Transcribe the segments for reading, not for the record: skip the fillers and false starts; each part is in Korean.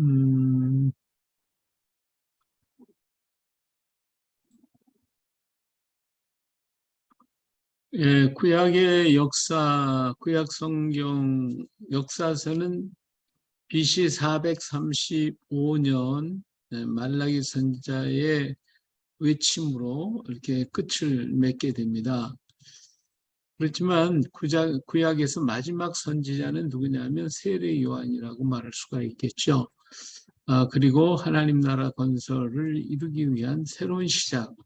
음, 예, 구약의 구약 성경 역사서는 BC 435년 말라기 선지자의 외침으로 이렇게 끝을 맺게 됩니다. 그렇지만 구약에서 마지막 선지자는 누구냐면 세례 요한이라고 말할 수가 있겠죠. 그리고 하나님 나라 건설을 이루기 위한 새로운 시작,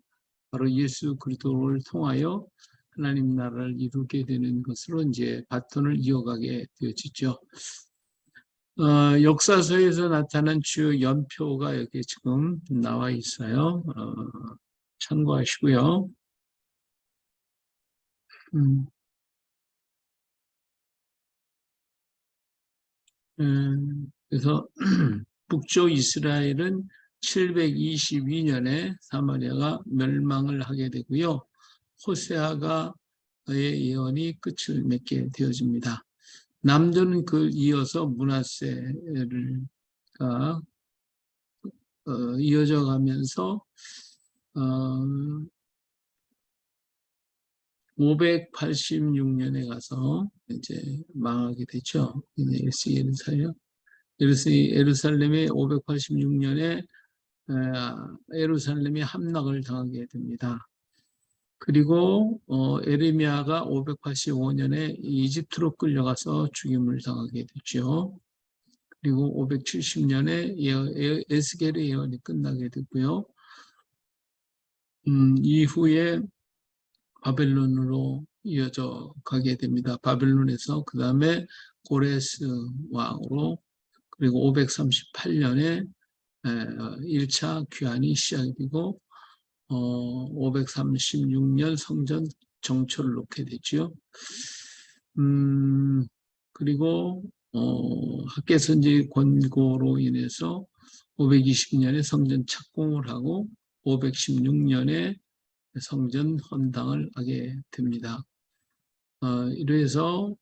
바로 예수 그리스도를 통하여 하나님 나라를 이루게 되는 것으로 이제 바톤을 이어가게 되어지죠. 역사서에서 나타난 주요 연표가 여기 지금 나와 있어요. 참고하시고요. 음, 그래서 북쪽 이스라엘은 722년에 사마리아가 멸망을 하게 되고요. 호세아가의 예언이 끝을 맺게 되어집니다. 남조는 그 이어서 므낫세가 이어져 가면서 586년에 가서 이제 망하게 되죠. 예루살렘이 586년에 예루살렘이 함락을 당하게 됩니다. 그리고 에레미야가 585년에 이집트로 끌려가서 죽임을 당하게 되죠. 그리고 570년에 에스겔의 예언이 끝나게 되고요. 이후에 바벨론으로 이어져 가게 됩니다. 바벨론에서 그 다음에 고레스 왕으로, 그리고 538년에 1차 귀환이 시작되고 536년 성전 정초를 놓게 되죠. 그리고 학개선지 권고로 인해서 520년에 성전 착공을 하고 516년에 성전 헌당을 하게 됩니다. 이래서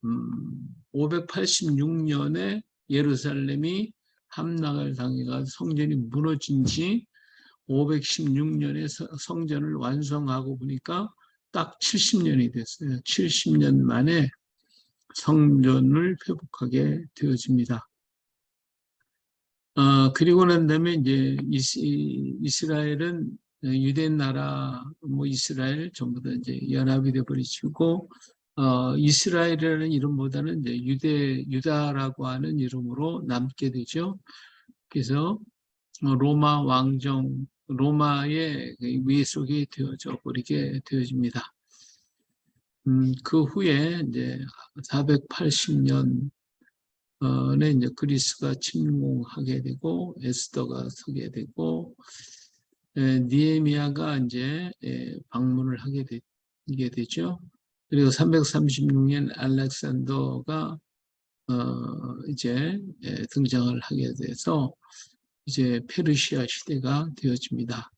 586년에 예루살렘이 함락을 당해가 성전이 무너진 지 516년에 성전을 완성하고 보니까 딱 70년이 됐어요. 70년 만에 성전을 회복하게 되어집니다. 그리고 난 다음에 이제 이스라엘은 유대 나라, 이스라엘 전부 다 이제 연합이 되어버리고, 이스라엘이라는 이름보다는 이제 유다라고 하는 이름으로 남게 되죠. 그래서 로마 왕정, 로마의 위에 속에 되어져 버리게 되어집니다. 그 후에 이제 480년에 이제 그리스가 침공하게 되고, 에스더가 서게 되고, 니에미아가 이제 방문을 하게 되죠. 그리고 336년 알렉산더가 이제 등장을 하게 돼서 이제 페르시아 시대가 되어집니다.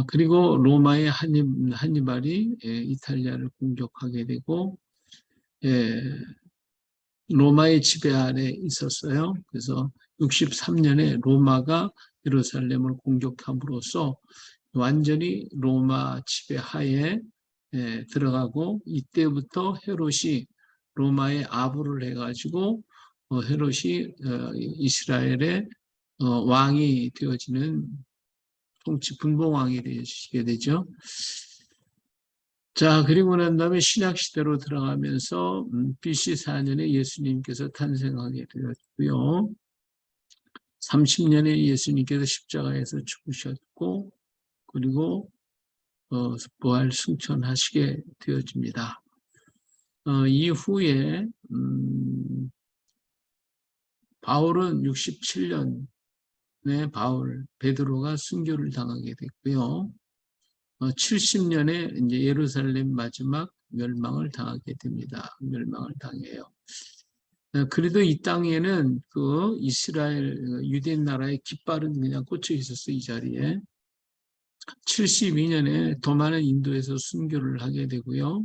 그리고 로마의 한니발이 이탈리아를 공격하게 되고, 로마의 지배 아래 있었어요. 그래서 63년에 로마가 예루살렘을 공격함으로써 완전히 로마 지배 하에 들어가고, 이때부터 헤롯이 로마에 아부를 해가지고 헤롯이 이스라엘의 왕이 되어지는 통치 분봉왕이 되시게 되죠. 자, 그리고 난 다음에 신약시대로 들어가면서 BC 4년에 예수님께서 탄생하게 되었고요. 30년에 예수님께서 십자가에서 죽으셨고, 그리고 부활 승천하시게 되어집니다. 이후에 바울은 67년에 베드로가 순교를 당하게 됐고요. 70년에 이제 예루살렘 마지막 멸망을 당하게 됩니다. 멸망을 당해요. 그래도 이 땅에는 그 이스라엘 유대 나라의 깃발은 그냥 꽂혀 있었어요. 이 자리에. 72년에 더 많은 인도에서 순교를 하게 되고요.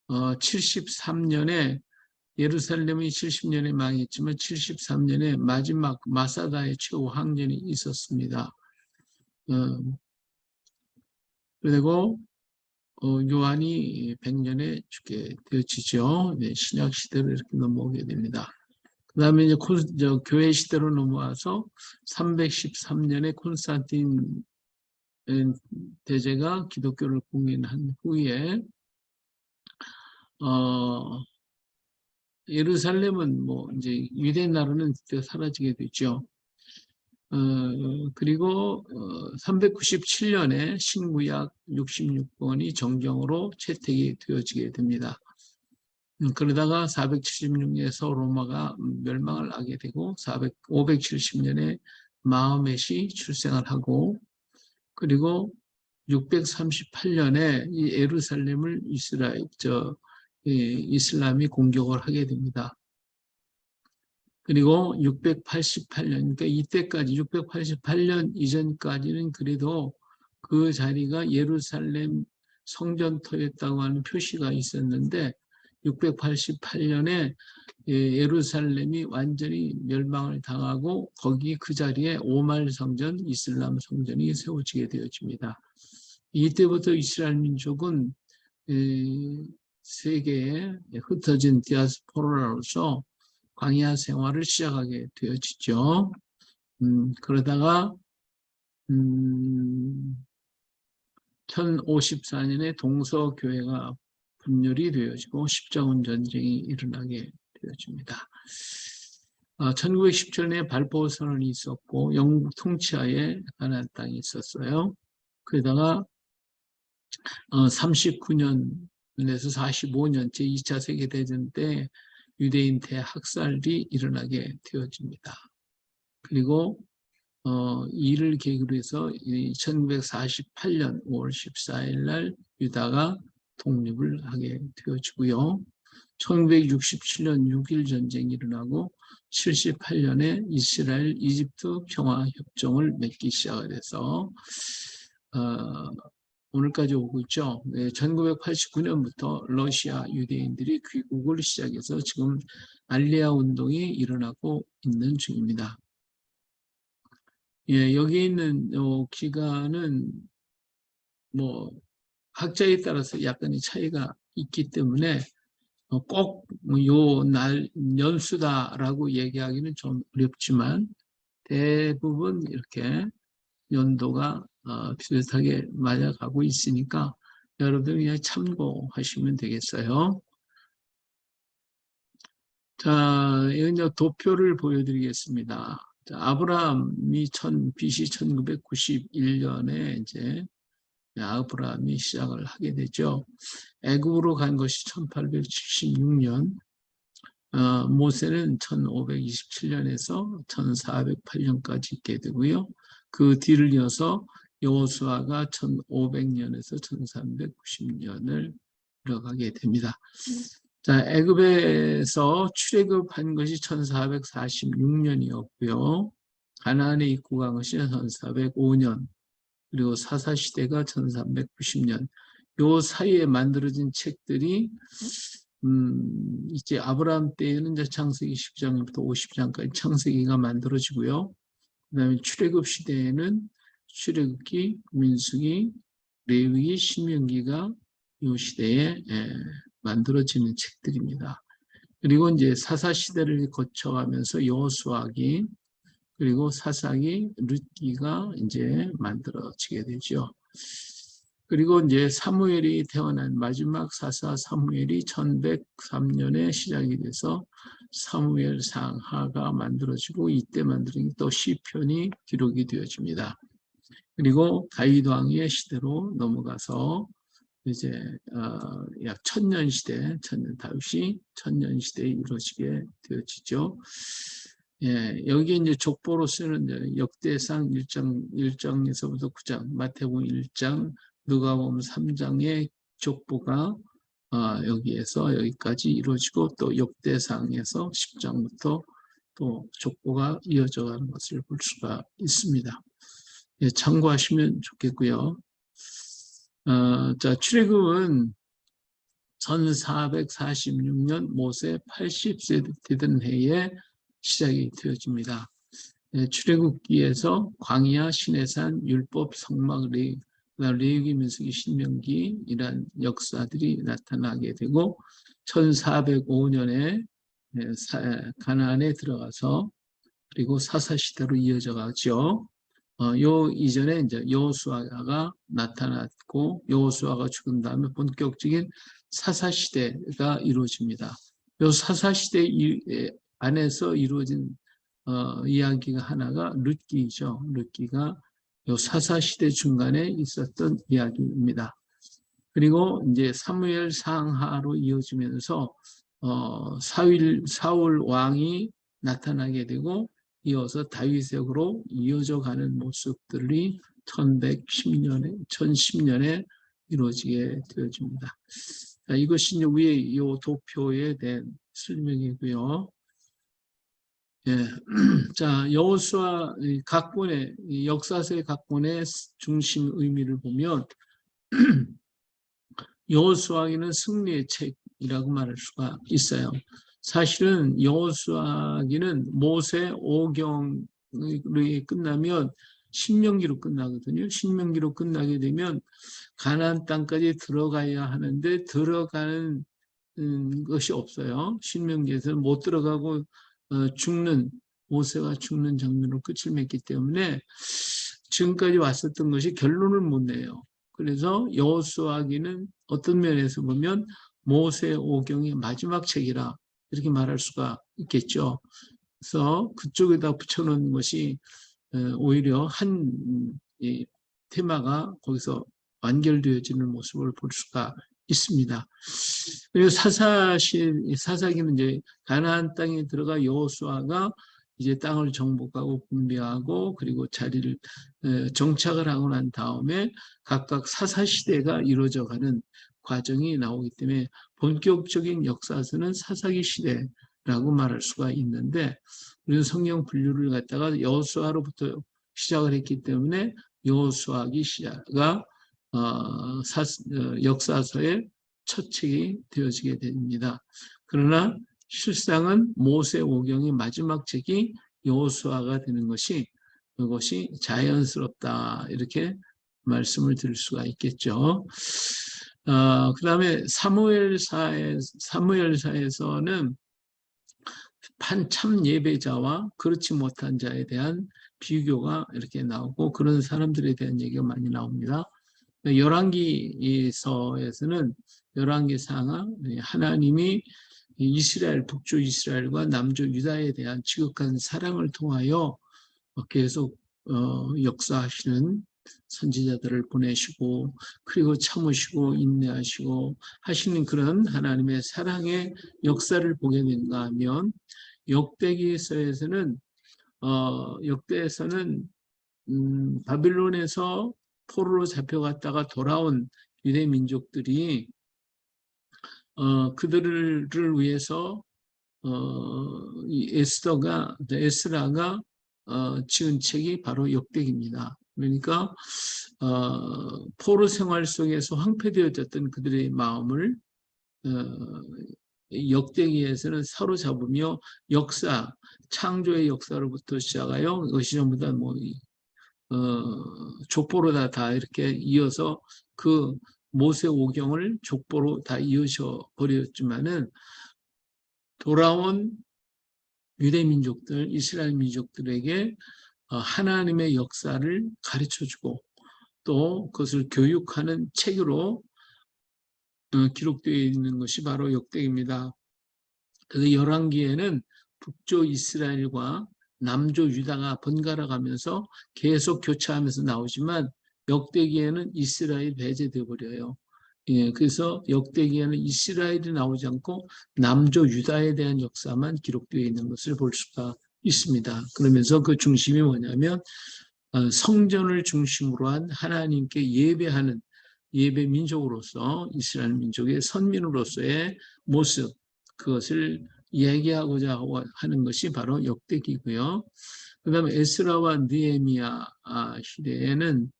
73년에 예루살렘이 70년에 망했지만 73년에 마지막 마사다의 최후 항전이 있었습니다. 그리고 요한이 100년에 죽게 되어지죠. 네, 신약 시대로 이렇게 넘어오게 됩니다. 그 다음에 이제 교회 시대로 넘어와서 313년에 콘스탄틴 대제가 기독교를 공인한 후에 예루살렘은 뭐 이제 유대 나라는 그때 사라지게 되죠. 그리고 397년에 신구약 66권이 정경으로 채택이 되어지게 됩니다. 그러다가 476년에 로마가 멸망을 하게 되고 570년에 마호멧이 출생을 하고, 그리고 638년에 이 예루살렘을 이슬람이 공격을 하게 됩니다. 그리고 688년, 그러니까 이때까지 688년 이전까지는 그래도 그 자리가 예루살렘 성전터였다고 하는 표시가 있었는데 688년에 예루살렘이 완전히 멸망을 당하고 거기 그 자리에 오말 성전, 이슬람 성전이 세워지게 되어집니다. 이때부터 이스라엘 민족은 세계에 흩어진 디아스포라로서 광야 생활을 시작하게 되어지죠. 그러다가 1054년에 동서교회가 분열이 되어지고 십자군 전쟁이 일어나게 되어집니다. 1917년에 발포 선언이 있었고 영국 통치하에 가나안 땅이 있었어요. 그러다가 39년에서 45년째 2차 세계대전 때 유대인 대학살이 일어나게 되어집니다. 그리고 이를 계기로 해서 1948년 5월 14일 날 유다가 독립을 하게 되어지고요. 1967년 6.1 전쟁이 일어나고 78년에 이스라엘 이집트 평화협정을 맺기 시작해서 오늘까지 오고 있죠. 1989년부터 러시아 유대인들이 귀국을 시작해서 지금 알리아 운동이 일어나고 있는 중입니다. 여기 있는 기간은 뭐 학자에 따라서 약간의 차이가 있기 때문에 꼭 요 날 연수다라고 얘기하기는 좀 어렵지만 대부분 이렇게 연도가 비슷하게 맞아가고 있으니까 여러분들 그냥 참고하시면 되겠어요. 자, 이제 도표를 보여드리겠습니다. 자, 아브라함이 BC 1991년에 이제 아브라함이 시작을 하게 되죠. 애굽으로 간 것이 1876년, 모세는 1527년에서 1408년까지 있게 되고요. 그 뒤를 이어서 여호수아가 1500년에서 1390년을 들어가게 됩니다. 자, 애굽에서 출애굽한 것이 1446년이었고요. 가나안에 입국한 것이 1405년, 그리고 사사시대가 1390년. 요 사이에 만들어진 책들이 이제 아브라함 때에는 이제 창세기 10장부터 50장까지 창세기가 만들어지고요. 그다음에 출애굽 시대에는 출애굽기, 민수기, 레위기, 신명기가 이 시대에 만들어지는 책들입니다. 그리고 이제 사사 시대를 거쳐가면서 여호수아기, 그리고 사사기, 룻기가 이제 만들어지게 되죠. 그리고 이제 사무엘이 태어난 마지막 사사 사무엘이 1103년에 시작이 돼서 사무엘 상하가 만들어지고 이때 만들어진 또 시편이 기록이 되어집니다. 그리고 다윗 왕의 시대로 넘어가서 이제 약 1000년 시대, 다윗이 1000년 시대에 이루어지게 되어지죠. 여기 이제 족보로 쓰는 이제 역대상 1장에서부터 9장, 마태복음 1장, 누가복음 3장의 족보가 여기에서 여기까지 이루어지고 또 역대상에서 10장부터 또 족보가 이어져 가는 것을 볼 수가 있습니다. 참고하시면 좋겠고요. 자, 출애굽은 1446년 모세 80세 되던 해에 시작이 되어집니다. 출애굽기에서 광야, 시내산, 율법, 성막, 레위기, 민수기, 신명기 이란 역사들이 나타나게 되고 1405년에 가나안에 들어가서 그리고 사사시대로 이어져 가죠. 요 이전에 이제 여호수아가 나타났고 여호수아가 죽은 다음에 본격적인 사사시대가 이루어집니다. 요 사사시대 안에서 이루어진 이야기가 하나가 룻기죠. 룻기가 요 사사시대 중간에 있었던 이야기입니다. 그리고 이제 사무엘 상하로 이어지면서 사울 왕이 나타나게 되고 이어서 다윗으로 이어져 가는 모습들이 1010년에 이루어지게 되어집니다. 자, 이것이 위에 이 도표에 대한 설명이고요. 예. 자, 여호수아 각본의 역사서의 각본의 중심 의미를 보면 여호수아기는 승리의 책이라고 말할 수가 있어요. 사실은 여호수아기는 모세 5경이 끝나면 신명기로 끝나거든요. 신명기로 끝나게 되면 가나안 땅까지 들어가야 하는데 들어가는 것이 없어요. 신명기에서는 못 들어가고 모세가 죽는 장면으로 끝을 맺기 때문에 지금까지 왔었던 것이 결론을 못 내요. 그래서 여호수아기는 어떤 면에서 보면 모세 5경의 마지막 책이라 이렇게 말할 수가 있겠죠. 그래서 그쪽에다 붙여놓은 것이 오히려 한 테마가 거기서 완결되어지는 모습을 볼 수가 있습니다. 그리고 사사기는 이제 가나안 땅에 들어가 여호수아가 이제 땅을 정복하고 분배하고 그리고 자리를 정착을 하고 난 다음에 각각 사사시대가 이루어져가는 과정이 나오기 때문에 본격적인 역사서는 사사기 시대라고 말할 수가 있는데 우리는 성경 분류를 갖다가 여호수아로부터 시작을 했기 때문에 여호수아기 시작가 역사서의 첫 책이 되어지게 됩니다. 그러나 실상은 모세 5경의 마지막 책이 여호수아가 되는 것이 그것이 자연스럽다 이렇게 말씀을 드릴 수가 있겠죠. 그 다음에 사무엘사에서는 참 예배자와 그렇지 못한 자에 대한 비교가 이렇게 나오고 그런 사람들에 대한 얘기가 많이 나옵니다. 열왕기서에서는 열왕기상하 하나님이 이스라엘 북쪽 이스라엘과 남쪽 유다에 대한 지극한 사랑을 통하여 계속 역사하시는 선지자들을 보내시고 그리고 참으시고 인내하시고 하시는 그런 하나님의 사랑의 역사를 보게 된가 하면 역대기서에서는 바빌론에서 포로로 잡혀갔다가 돌아온 유대 민족들이 그들을 위해서 에스라가 지은 책이 바로 역대기입니다. 그러니까 포로 생활 속에서 황폐되어졌던 그들의 마음을 역대기에서는 사로잡으며 창조의 역사로부터 시작하여 그것이 전부 다 족보로 다 이렇게 이어서 그 모세 5경을 족보로 다 이어져 버렸지만은 돌아온 유대 민족들, 이스라엘 민족들에게 하나님의 역사를 가르쳐주고 또 그것을 교육하는 책으로 기록되어 있는 것이 바로 역대기입니다. 그래서 열왕기에는 북쪽 이스라엘과 남쪽 유다가 번갈아 가면서 계속 교차하면서 나오지만 역대기에는 이스라엘이 배제되어 버려요. 예, 그래서 역대기에는 이스라엘이 나오지 않고 남쪽 유다에 대한 역사만 기록되어 있는 것을 볼 수가 있습니다. 그러면서 그 중심이 뭐냐면 성전을 중심으로 한 하나님께 예배하는 예배 민족으로서 이스라엘 민족의 선민으로서의 모습 그것을 얘기하고자 하는 것이 바로 역대기고요. 그 다음에 에스라와 느헤미야 시대에는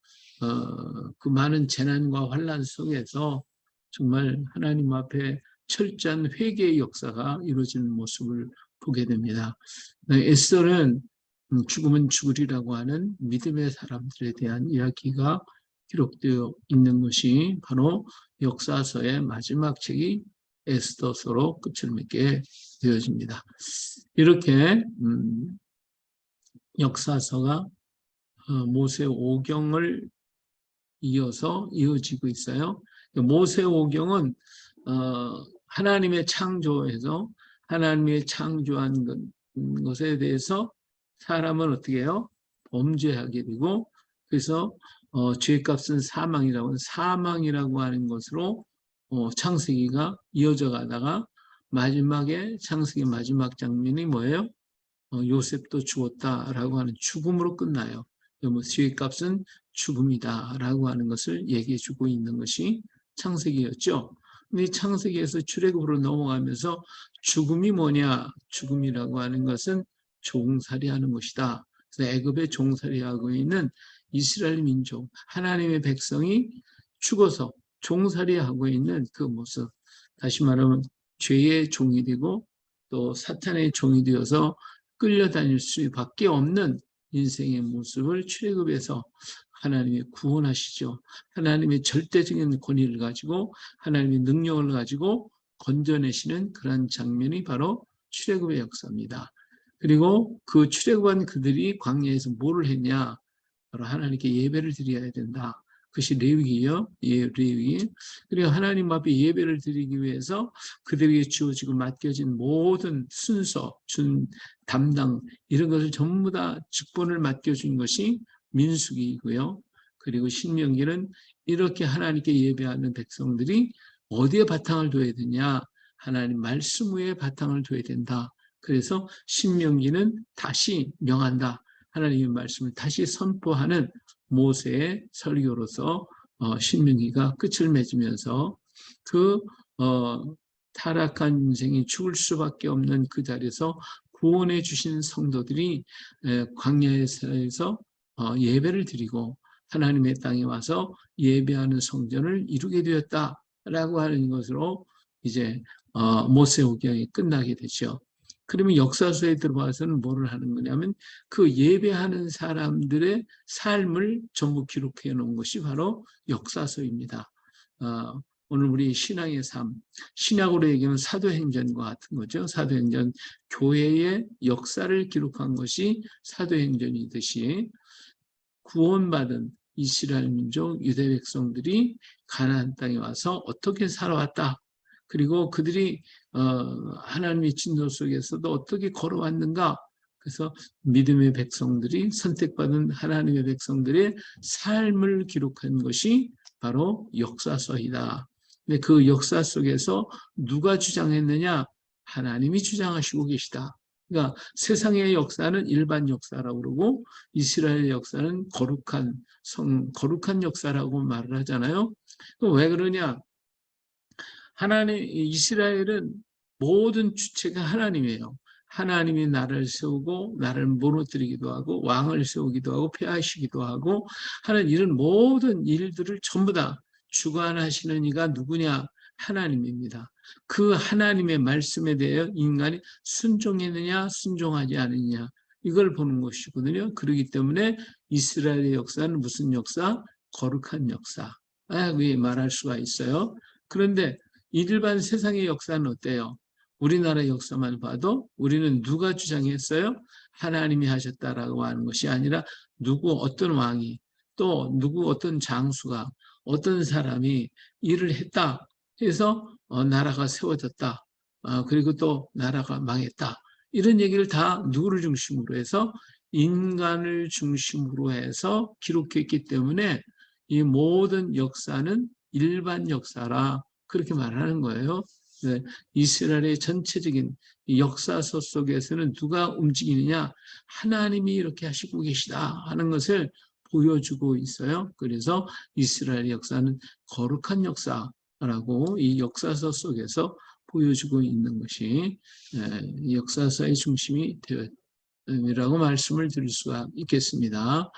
그 많은 재난과 환란 속에서 정말 하나님 앞에 철저한 회개의 역사가 이루어지는 모습을 보게 됩니다. 에스더는 죽으면 죽으리라고 하는 믿음의 사람들에 대한 이야기가 기록되어 있는 것이 바로 역사서의 마지막 책이 에스더서로 끝을 맺게 되어집니다. 이렇게 역사서가 모세 오경을 이어서 이어지고 있어요. 모세 오경은 하나님의 창조에서 하나님의 창조한 것에 대해서 사람은 어떻게 해요? 범죄하게 되고, 그래서 죄값은 사망이라고 하는 것으로 창세기가 이어져 가다가 마지막에 창세기 마지막 장면이 뭐예요? 요셉도 죽었다라고 하는 죽음으로 끝나요. 죄값은 죽음이다라고 하는 것을 얘기해 주고 있는 것이 창세기였죠. 근데 창세기에서 출애굽으로 넘어가면서 죽음이 뭐냐? 죽음이라고 하는 것은 종살이하는 것이다. 그래서 애굽에 종살이하고 있는 이스라엘 민족, 하나님의 백성이 죽어서 종살이하고 있는 그 모습. 다시 말하면 죄의 종이 되고 또 사탄의 종이 되어서 끌려다닐 수밖에 없는 인생의 모습을 출애굽에서 하나님이 구원하시죠. 하나님의 절대적인 권위를 가지고 하나님의 능력을 가지고 건져내시는 그런 장면이 바로 출애굽의 역사입니다. 그리고 그 출애굽한 그들이 광야에서 뭐를 했냐? 바로 하나님께 예배를 드려야 된다. 그것이 레위기요, 레위기. 그리고 하나님 앞에 예배를 드리기 위해서 그들에게 주어지고 맡겨진 모든 순서, 담당 이런 것을 전부 다 직분을 맡겨준 것이 민수기이고요. 그리고 신명기는 이렇게 하나님께 예배하는 백성들이 어디에 바탕을 둬야 되냐? 하나님 말씀 위에 바탕을 둬야 된다. 그래서 신명기는 다시 명한다. 하나님의 말씀을 다시 선포하는 모세의 설교로서 신명기가 끝을 맺으면서 그 타락한 인생이 죽을 수밖에 없는 그 자리에서 구원해 주신 성도들이 광야에서 예배를 드리고 하나님의 땅에 와서 예배하는 성전을 이루게 되었다라고 하는 것으로 이제 모세오경이 끝나게 되죠. 그러면 역사서에 들어와서는 뭐를 하는 거냐면 그 예배하는 사람들의 삶을 전부 기록해 놓은 것이 바로 역사서입니다. 오늘 우리 신앙의 삶, 신약으로 얘기하면 사도행전과 같은 거죠. 사도행전, 교회의 역사를 기록한 것이 사도행전이듯이 구원받은 이스라엘 민족, 유대 백성들이 가나안 땅에 와서 어떻게 살아왔다. 그리고 그들이 하나님의 진노 속에서도 어떻게 걸어왔는가. 그래서 믿음의 백성들이 선택받은 하나님의 백성들의 삶을 기록한 것이 바로 역사서이다. 근데 그 역사 속에서 누가 주장했느냐? 하나님이 주장하시고 계시다. 그러니까 세상의 역사는 일반 역사라고 그러고 이스라엘의 역사는 거룩한 역사라고 말을 하잖아요. 왜 그러냐? 이스라엘은 모든 주체가 하나님이에요. 하나님이 나를 세우고 나를 무너뜨리기도 하고 왕을 세우기도 하고 폐하시기도 하고 하는 이런 모든 일들을 전부 다 주관하시는 이가 누구냐? 하나님입니다. 그 하나님의 말씀에 대해 인간이 순종했느냐 순종하지 않느냐 이걸 보는 것이거든요. 그렇기 때문에 이스라엘의 역사는 무슨 역사? 거룩한 역사. 말할 수가 있어요. 그런데 일반 세상의 역사는 어때요? 우리나라 역사만 봐도 우리는 누가 주장했어요? 하나님이 하셨다라고 하는 것이 아니라 어떤 왕이 또 어떤 장수가 어떤 사람이 일을 했다 해서 나라가 세워졌다. 그리고 또 나라가 망했다. 이런 얘기를 다 누구를 중심으로 해서 인간을 중심으로 해서 기록했기 때문에 이 모든 역사는 일반 역사라 그렇게 말하는 거예요. 이스라엘의 전체적인 역사서 속에서는 누가 움직이느냐? 하나님이 이렇게 하시고 계시다 하는 것을 보여주고 있어요. 그래서 이스라엘의 역사는 거룩한 역사라고 이 역사서 속에서 보여주고 있는 것이 역사서의 중심이 되었다고 말씀을 드릴 수가 있겠습니다.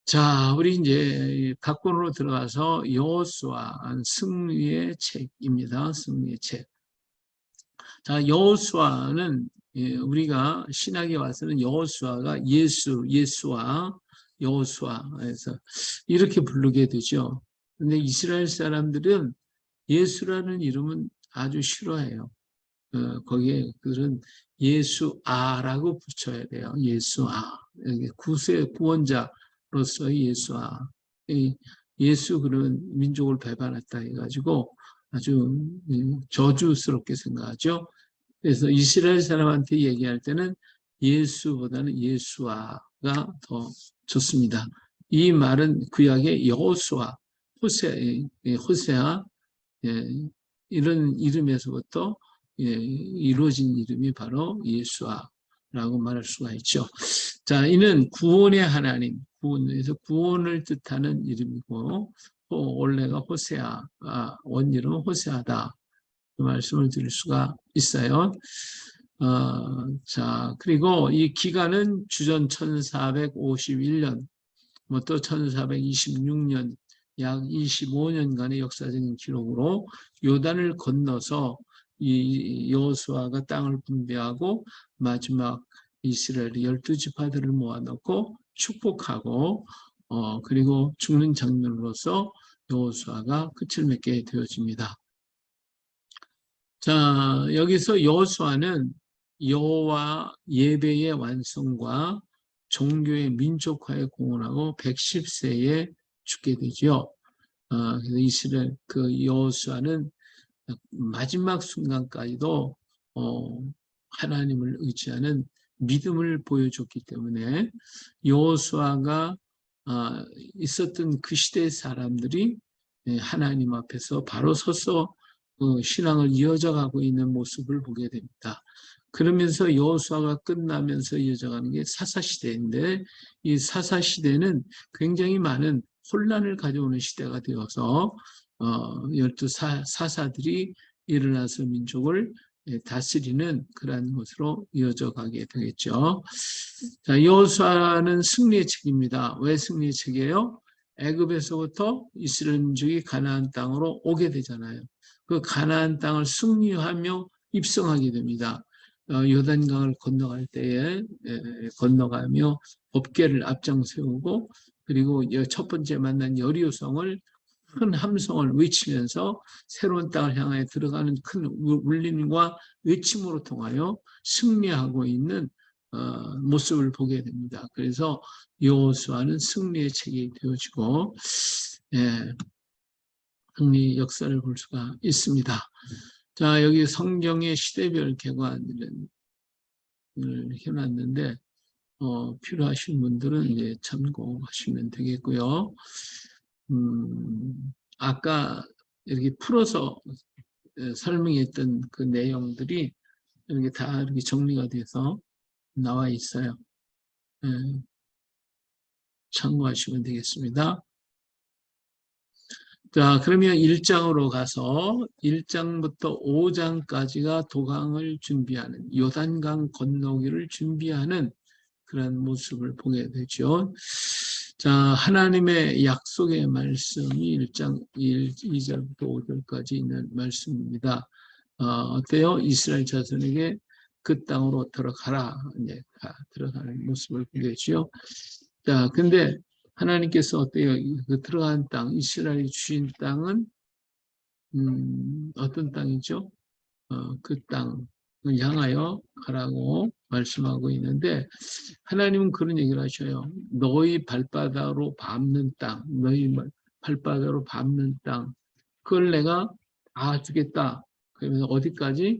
자, 우리 이제 각본으로 들어가서 여호수아 승리의 책입니다. 승리의 책. 자, 여호수아는 우리가 신학에 와서는 여호수아가 예수와 여호수아에서 이렇게 부르게 되죠. 근데 이스라엘 사람들은 예수라는 이름은 아주 싫어해요. 거기에 그들은 예수아라고 붙여야 돼요. 예수아. 구원자로서의 예수아. 예수 그런 민족을 배반했다 해가지고 아주 저주스럽게 생각하죠. 그래서 이스라엘 사람한테 얘기할 때는 예수보다는 예수아가 더 좋습니다. 이 말은 구약의 여호수아, 호세아, 이런 이름에서부터 이루어진 이름이 바로 예수아라고 말할 수가 있죠. 자, 이는 구원의 하나님, 구원에서 구원을 뜻하는 이름이고, 또 원래가 호세아, 원이름은 호세아다. 그 말씀을 드릴 수가 있어요. 자, 그리고 이 기간은 주전 1451년, 또 1426년, 약 25년간의 역사적인 기록으로 요단을 건너서 이 여호수아가 땅을 분배하고 마지막 이스라엘의 12지파들을 모아놓고 축복하고 그리고 죽는 장면으로서 여호수아가 끝을 맺게 되어집니다. 자, 여기서 여호수아는 여호와 예배의 완성과 종교의 민족화에 공헌하고 110세에 죽게 되죠. 그래서 이스라엘 그 여호수아는 마지막 순간까지도 하나님을 의지하는 믿음을 보여줬기 때문에 여호수아가 있었던 그 시대의 사람들이 하나님 앞에서 바로 서서 신앙을 이어져가고 있는 모습을 보게 됩니다. 그러면서 여호수아가 끝나면서 이어져가는 게 사사시대인데 이 사사시대는 굉장히 많은 혼란을 가져오는 시대가 되어서 12 사사들이 일어나서 민족을 다스리는 그러한 것으로 이어져 가게 되겠죠. 자, 여호수아는 승리의 책입니다. 왜 승리의 책이에요? 애굽에서부터 이스라엘 민족이 가나안 땅으로 오게 되잖아요. 그 가나안 땅을 승리하며 입성하게 됩니다. 요단강을 건너갈 때에 건너가며 법궤를 앞장 세우고 그리고 첫 번째 만난 여리고성을 큰 함성을 외치면서 새로운 땅을 향해 들어가는 큰 울림과 외침으로 통하여 승리하고 있는 모습을 보게 됩니다. 그래서 여호수아는 승리의 책이 되어지고 승리 역사를 볼 수가 있습니다. 자, 여기 성경의 시대별 개관을 해놨는데 필요하신 분들은 이제 참고하시면 되겠고요. 아까 이렇게 풀어서 설명했던 그 내용들이 이렇게 다 이렇게 정리가 돼서 나와 있어요. 참고하시면 되겠습니다. 자, 그러면 1장으로 가서 1장부터 5장까지가 도강을 준비하는 요단강 건너기를 준비하는 그런 모습을 보게 되죠. 자, 하나님의 약속의 말씀이 1장 2절부터 5절까지 있는 말씀입니다. 어때요? 이스라엘 자손에게 그 땅으로 들어가라. 이제 들어가는 모습을 보게 되죠. 자, 근데 하나님께서 어때요? 그 들어간 땅, 이스라엘이 주신 땅은 어떤 땅이죠? 그 땅을 향하여 가라고 말씀하고 있는데 하나님은 그런 얘기를 하셔요. 너희 발바닥으로 밟는 땅, 너희 발바닥으로 밟는 땅, 그걸 내가 다 주겠다. 그러면서 어디까지?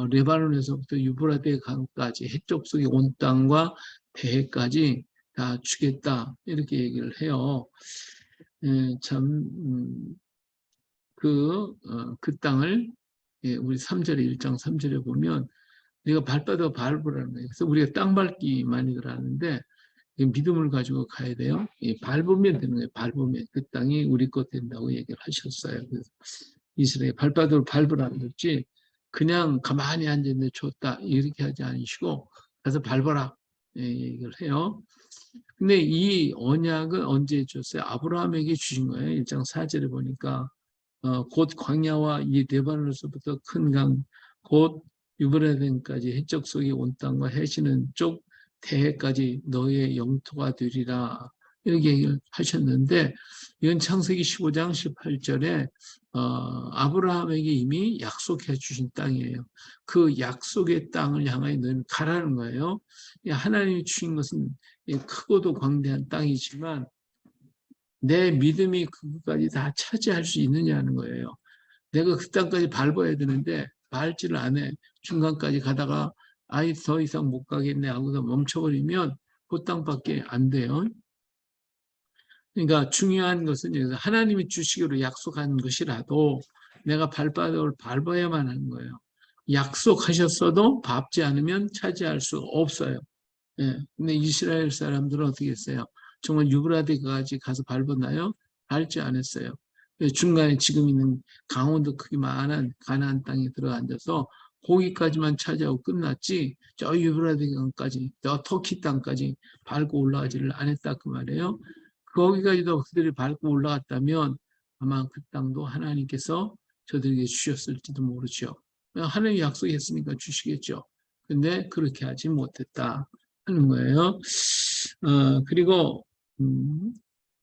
레바논에서부터 유브라데 강까지 해쪽 속에 온 땅과 대해까지 다 주겠다. 이렇게 얘기를 해요. 그 땅을 우리 3절에 1장 3절에 보면 내가 발바닥 밟으라는 거예요. 그래서 우리가 땅 밟기 많이 들어하는데 믿음을 가지고 가야 돼요. 밟으면 되는 거예요. 밟으면 그 땅이 우리 것 된다고 얘기를 하셨어요. 그래서 이스라엘 발바닥으로 밟으라는 거지 그냥 가만히 앉아있는데 줬다 이렇게 하지 않으시고 가서 밟아라 얘기를 해요. 근데 이 언약은 언제 줬어요? 아브라함에게 주신 거예요. 1장 4절에 보니까 곧 광야와 이 레바논에서부터 큰 강, 곧 유브라데까지 해적 속의 온 땅과 해시는 쪽 대해까지 너의 영토가 되리라. 이렇게 얘기를 하셨는데 이건 창세기 15장 18절에 아브라함에게 이미 약속해 주신 땅이에요. 그 약속의 땅을 향하여 너는 가라는 거예요. 하나님이 주신 것은 크고도 광대한 땅이지만 내 믿음이 그것까지 다 차지할 수 있느냐는 거예요. 내가 그 땅까지 밟아야 되는데 밟지를 않아. 중간까지 가다가 아이 더 이상 못 가겠네 하고서 멈춰버리면 그 땅밖에 안 돼요. 그러니까 중요한 것은 하나님이 주시기로 약속한 것이라도 내가 발바닥을 밟아야만 하는 거예요. 약속하셨어도 밟지 않으면 차지할 수 없어요. 예. 근데 이스라엘 사람들은 어떻게 했어요? 정말 유브라데까지 가서 밟았나요? 밟지 않았어요. 중간에 지금 있는 강원도 크기만한 가나안 땅에 들어앉아서 거기까지만 차지하고 끝났지 저 유브라데 강까지 저 터키 땅까지 밟고 올라가지를 않았다 그 말이에요. 거기까지도 그들이 밟고 올라갔다면 아마 그 땅도 하나님께서 저들에게 주셨을지도 모르죠. 하나님이 약속했으니까 주시겠죠. 근데 그렇게 하지 못했다 하는 거예요. 그리고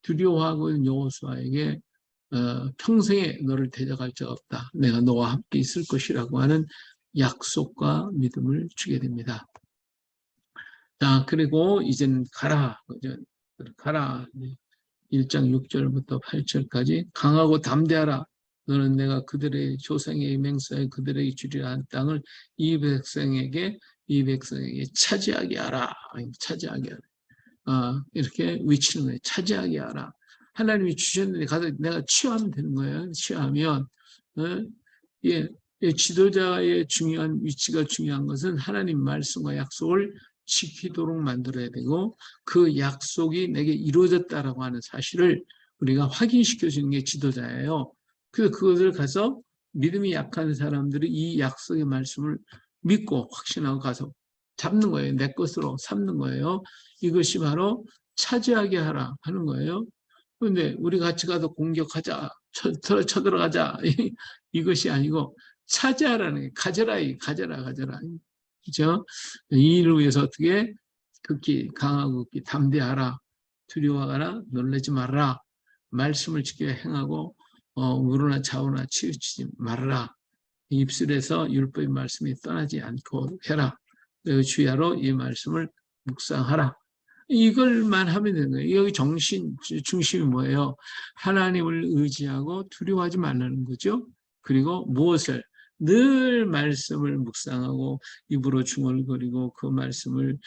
두려워하고 있는 여호수아에게 평생에 너를 대적할 자 없다. 내가 너와 함께 있을 것이라고 하는 약속과 믿음을 주게 됩니다. 자, 그리고 이제는 가라. 가라. 1장 6절부터 8절까지 강하고 담대하라. 너는 내가 그들의 조상의 맹세에 그들에게 주리라 한 땅을 이 백성에게 차지하게 하라. 차지하게 하라. 이렇게 외치는 거예요. 차지하게 하라. 하나님이 주셨는데 가서 내가 취하면 되는 거예요. 취하면 예, 지도자의 중요한 위치가 중요한 것은 하나님 말씀과 약속을 지키도록 만들어야 되고 그 약속이 내게 이루어졌다라고 하는 사실을 우리가 확인시켜 주는 게 지도자예요. 그래서 그것을 가서 믿음이 약한 사람들이 이 약속의 말씀을 믿고 확신하고 가서 잡는 거예요. 내 것으로 삼는 거예요. 이것이 바로 차지하게 하라 하는 거예요. 그런데 우리 같이 가서 공격하자, 쳐들어가자 이것이 아니고 차지하라는 게 가져라, 가져라. 그죠? 이 일을 위해서 어떻게 극히 강하고 극히 담대하라, 두려워하라, 놀라지 말라, 말씀을 지켜 행하고 우로나 좌우나 치우치지 말라. 입술에서 율법의 말씀이 떠나지 않고 해라. 주야로 이 말씀을 묵상하라. 이걸만 하면 되는 거예요. 여기 중심이 뭐예요? 하나님을 의지하고 두려워하지 말라는 거죠. 그리고 무엇을? 늘 말씀을 묵상하고 입으로 중얼거리고 그 말씀을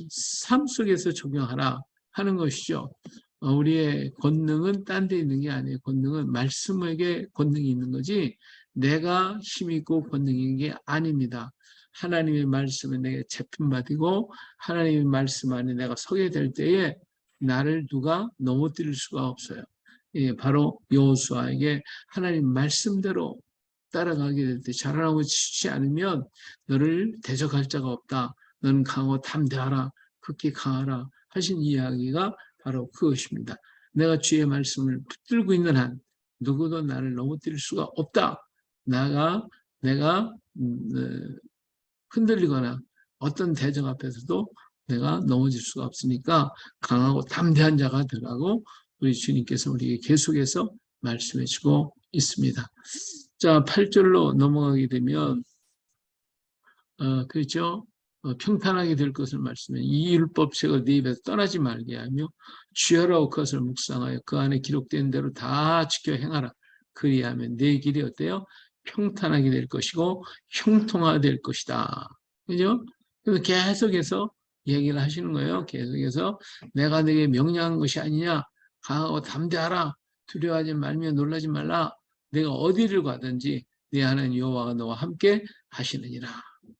삶 속에서 적용하라 하는 것이죠. 우리의 권능은 딴 데 있는 게 아니에요. 권능은 말씀에게 권능이 있는 거지 내가 힘있고 권능이 있는 게 아닙니다. 하나님의 말씀에 내게 재편받이고 하나님의 말씀 안에 내가 서게 될 때에 나를 누가 넘어뜨릴 수가 없어요. 예, 바로 여호수아에게 하나님 말씀대로 따라가게 될 때 자라나고 지지 않으면 너를 대적할 자가 없다. 너는 강하고 담대하라. 극히 강하라. 하신 이야기가 바로 그것입니다. 내가 주의 말씀을 붙들고 있는 한 누구도 나를 넘어뜨릴 수가 없다. 내가 흔들리거나 어떤 대적 앞에서도 내가 넘어질 수가 없으니까 강하고 담대한 자가 되라고 우리 주님께서 우리에게 계속해서 말씀해 주고 있습니다. 자, 8절로 넘어가게 되면 그렇죠? 평탄하게 될 것을 말씀해 이 율법책을 네 입에서 떠나지 말게 하며 주야라고 그것을 묵상하여 그 안에 기록된 대로 다 지켜 행하라. 그리하면 네 길이 어때요? 평탄하게 될 것이고 형통화될 것이다. 그죠? 그래서 계속해서 얘기를 하시는 거예요. 계속해서 내가 네게 명령한 것이 아니냐. 강하고 담대하라. 두려워하지 말며 놀라지 말라. 내가 어디를 가든지 네 하나님 여호와가 너와 함께 하시느니라.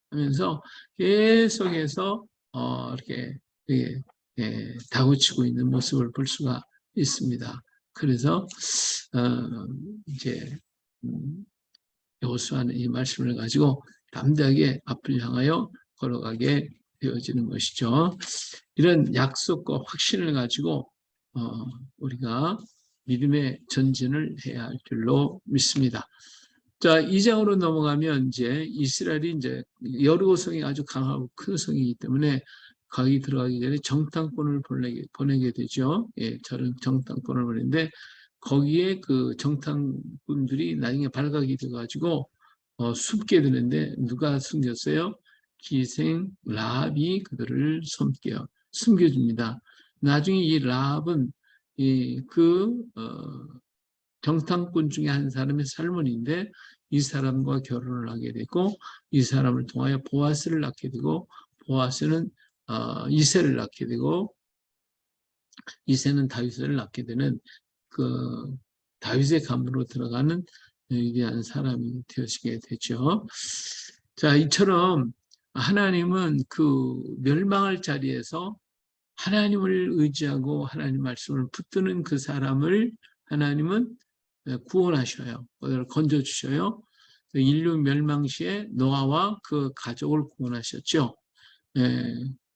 하면서 계속해서 이렇게 다그치고 있는 모습을 볼 수가 있습니다. 그래서 이제 여호수아는 이 말씀을 가지고 담대하게 앞을 향하여 걸어가게 되어지는 것이죠. 이런 약속과 확신을 가지고 우리가 믿음의 전진을 해야 할 줄로 믿습니다. 자, 2장으로 넘어가면 이제 이스라엘이 이제 여리고 성이 아주 강하고 큰 성이기 때문에 거기 들어가기 전에 정탐꾼을 보내게 되죠. 예, 저는 정탐꾼을 보내는데 거기에 그 정탐꾼들이 나중에 발각이 돼가지고 숨게 되는데 누가 숨겼어요? 기생 라합이 그들을 숨겨줍니다. 나중에 이 라합은 정탐꾼 중에 한 사람의 살몬인데 이 사람과 결혼을 하게 되고 이 사람을 통하여 보아스를 낳게 되고 보아스는 이새를 낳게 되고 이새는 다윗을 낳게 되는 그 다윗의 가문으로 들어가는 위대한 사람이 되어지게 되죠. 자, 이처럼 하나님은 그 멸망할 자리에서 하나님을 의지하고 하나님 말씀을 붙드는 그 사람을 하나님은 구원하셔요. 그들을 건져주셔요. 인류 멸망 시에 노아와 그 가족을 구원하셨죠. 예,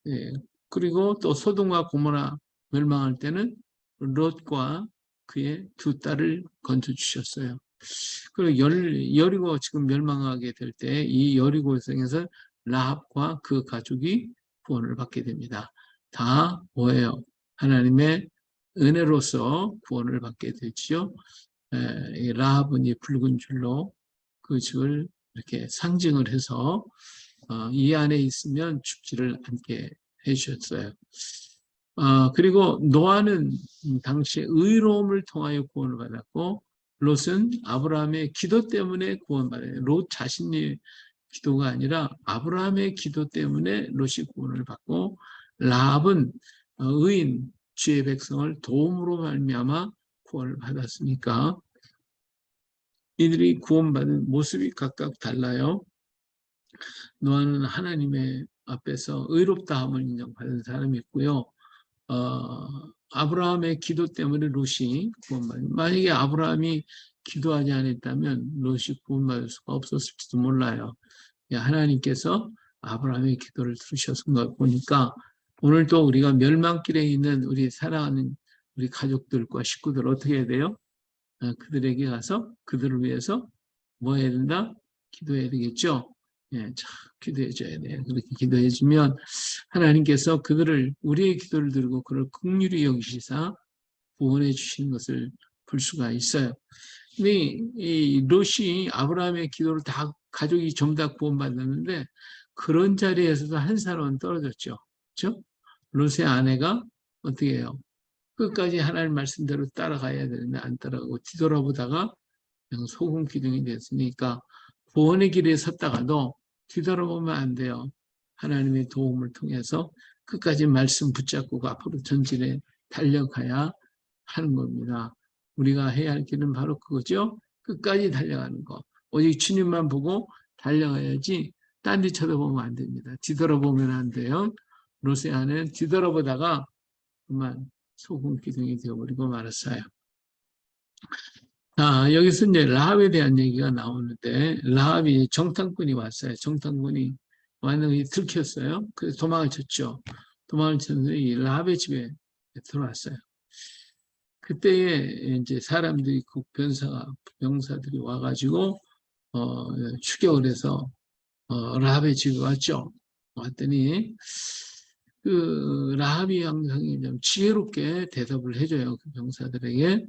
예. 그리고 또 소돔과 고모라 멸망할 때는 롯과 그의 두 딸을 건져주셨어요. 그리고 여리고 지금 멸망하게 될 때 이 여리고성에서 라합과 그 가족이 구원을 받게 됩니다. 다 뭐예요? 하나님의 은혜로서 구원을 받게 되지요. 이 라합은 이 붉은 줄로 그 집을 이렇게 상징을 해서 이 안에 있으면 죽지를 않게 해주셨어요. 그리고 노아는 당시 의로움을 통하여 구원을 받았고 롯은 아브라함의 기도 때문에 구원받아요. 롯 자신의 기도가 아니라 아브라함의 기도 때문에 롯이 구원을 받고 라합은 의인 주의 백성을 도움으로 말미암아 구원을 받았으니까 이들이 구원받은 모습이 각각 달라요. 노아는 하나님의 앞에서 의롭다함을 인정받은 사람이 있고요. 아브라함의 기도 때문에 롯이 구원받은. 만약에 아브라함이 기도하지 않았다면 롯이 구원받을 수가 없었을지도 몰라요. 하나님께서 아브라함의 기도를 들으셨은 걸 보니까 오늘도 우리가 멸망길에 있는 우리 사랑하는 우리 가족들과 식구들 어떻게 해야 돼요? 그들에게 가서 그들을 위해서 뭐 해야 된다? 기도해야 되겠죠? 예, 참 기도해 줘야 돼요. 그렇게 기도해 주면 하나님께서 그들을 우리의 기도를 들고 그를 긍휼히 여기시사 구원해 주시는 것을 볼 수가 있어요. 근데 이 롯이 아브라함의 기도를 다 가족이 전부 다 구원받았는데 그런 자리에서도 한 사람은 떨어졌죠. 그렇죠? 롯의 아내가 어떻게 해요? 끝까지 하나님 말씀대로 따라가야 되는데 안 따라가고 뒤돌아보다가 그냥 소금 기둥이 됐으니까 구원의 길에 섰다가도 뒤돌아보면 안 돼요. 하나님의 도움을 통해서 끝까지 말씀 붙잡고 앞으로 전진에 달려가야 하는 겁니다. 우리가 해야 할 길은 바로 그거죠. 끝까지 달려가는 거. 오직 주님만 보고 달려가야지 딴 데 쳐다보면 안 됩니다. 뒤돌아보면 안 돼요. 롯의 아내는 뒤돌아보다가 그만 소금 기둥이 되어버리고 말았어요. 여기서 이제 라합에 대한 얘기가 나오는데 라합이 정탐꾼이 왔어요. 정탐꾼이 왔는데 들켰어요. 그래서 도망을 쳤죠. 도망을 쳤는데 이 라합의 집에 들어왔어요. 그때에 이제 사람들이 그 병사들이 와가지고 추격을 해서 라합의 집에 왔죠. 왔더니 그 라합이 항상 좀 지혜롭게 대답을 해줘요. 그 병사들에게.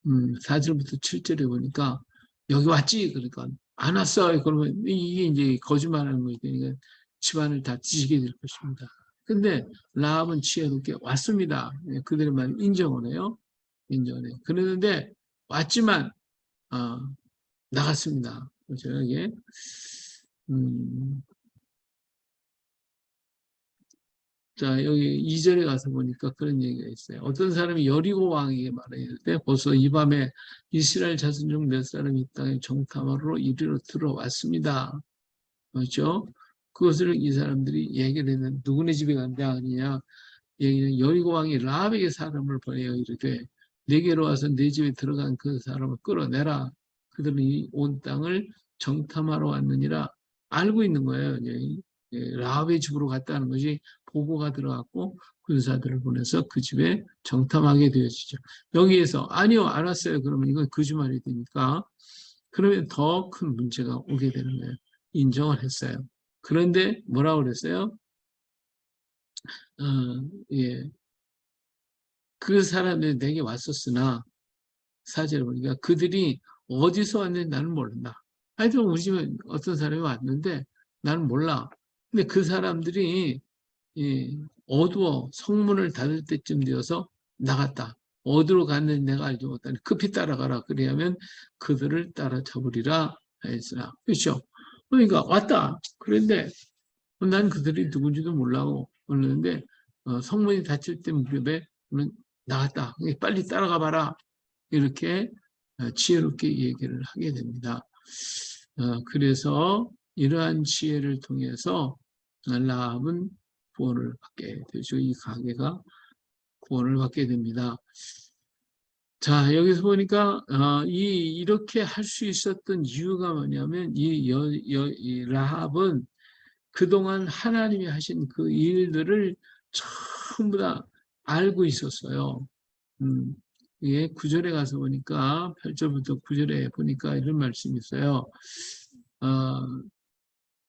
4절부터 7절에 보니까 여기 왔지? 그러니까 안 왔어. 그러면 이게 이제 거짓말하는 거니까 집안을 다 뒤지게 될 것입니다. 근데 라합은 지혜롭게 왔습니다. 그들의 말 인정을 해요. 인정을 해요. 그러는데 왔지만 나갔습니다. 그렇죠? 이게 자, 여기 2절에 가서 보니까 그런 얘기가 있어요. 어떤 사람이 여리고 왕에게 말하는데 벌써 이 밤에 이스라엘 자손 중 몇 사람이 이 땅에 정탐하러 이리로 들어왔습니다. 그렇죠? 그것을 이 사람들이 얘기를 했는데 누구네 집에 간다 아니냐? 얘기는 여리고 왕이 라합에게 사람을 보내어 이르되 내게로 와서 내 집에 들어간 그 사람을 끌어내라. 그들은 온 땅을 정탐하러 왔느니라 알고 있는 거예요. 라합의 집으로 갔다는 것이 보고가 들어갔고 군사들을 보내서 그 집에 정탐하게 되어지죠. 여기에서 아니요 안 왔어요. 그러면 이건 거짓말이 되니까 그러면 더 큰 문제가 오게 되는 거예요. 인정을 했어요. 그런데 뭐라고 그랬어요? 어, 예, 그 사람들이 내게 왔었으나 사제를 보니까 그들이 어디서 왔는지 나는 모른다. 하여튼 우리 집에 어떤 사람이 왔는데 나는 몰라. 근데 그 사람들이 어두워 성문을 닫을 때쯤 되어서 나갔다. 어디로 갔는지 내가 알지 못하니 급히 따라가라. 그래야면 그들을 따라잡으리라 하였으나. 그렇죠? 그러니까 왔다. 그런데 난 그들이 누군지도 몰라고 그러는데 성문이 닫힐 때 무렵에 나갔다. 빨리 따라가 봐라. 이렇게 지혜롭게 얘기를 하게 됩니다. 그래서 이러한 지혜를 통해서 라합은 구원을 받게 되죠. 이 가게가 구원을 받게 됩니다. 자, 여기서 보니까 이렇게 할 수 있었던 이유가 뭐냐면 이 라합은 그동안 하나님이 하신 그 일들을 전부 다 알고 있었어요. 예, 9절에 가서 보니까 8절부터 9절에 보니까 이런 말씀이 있어요.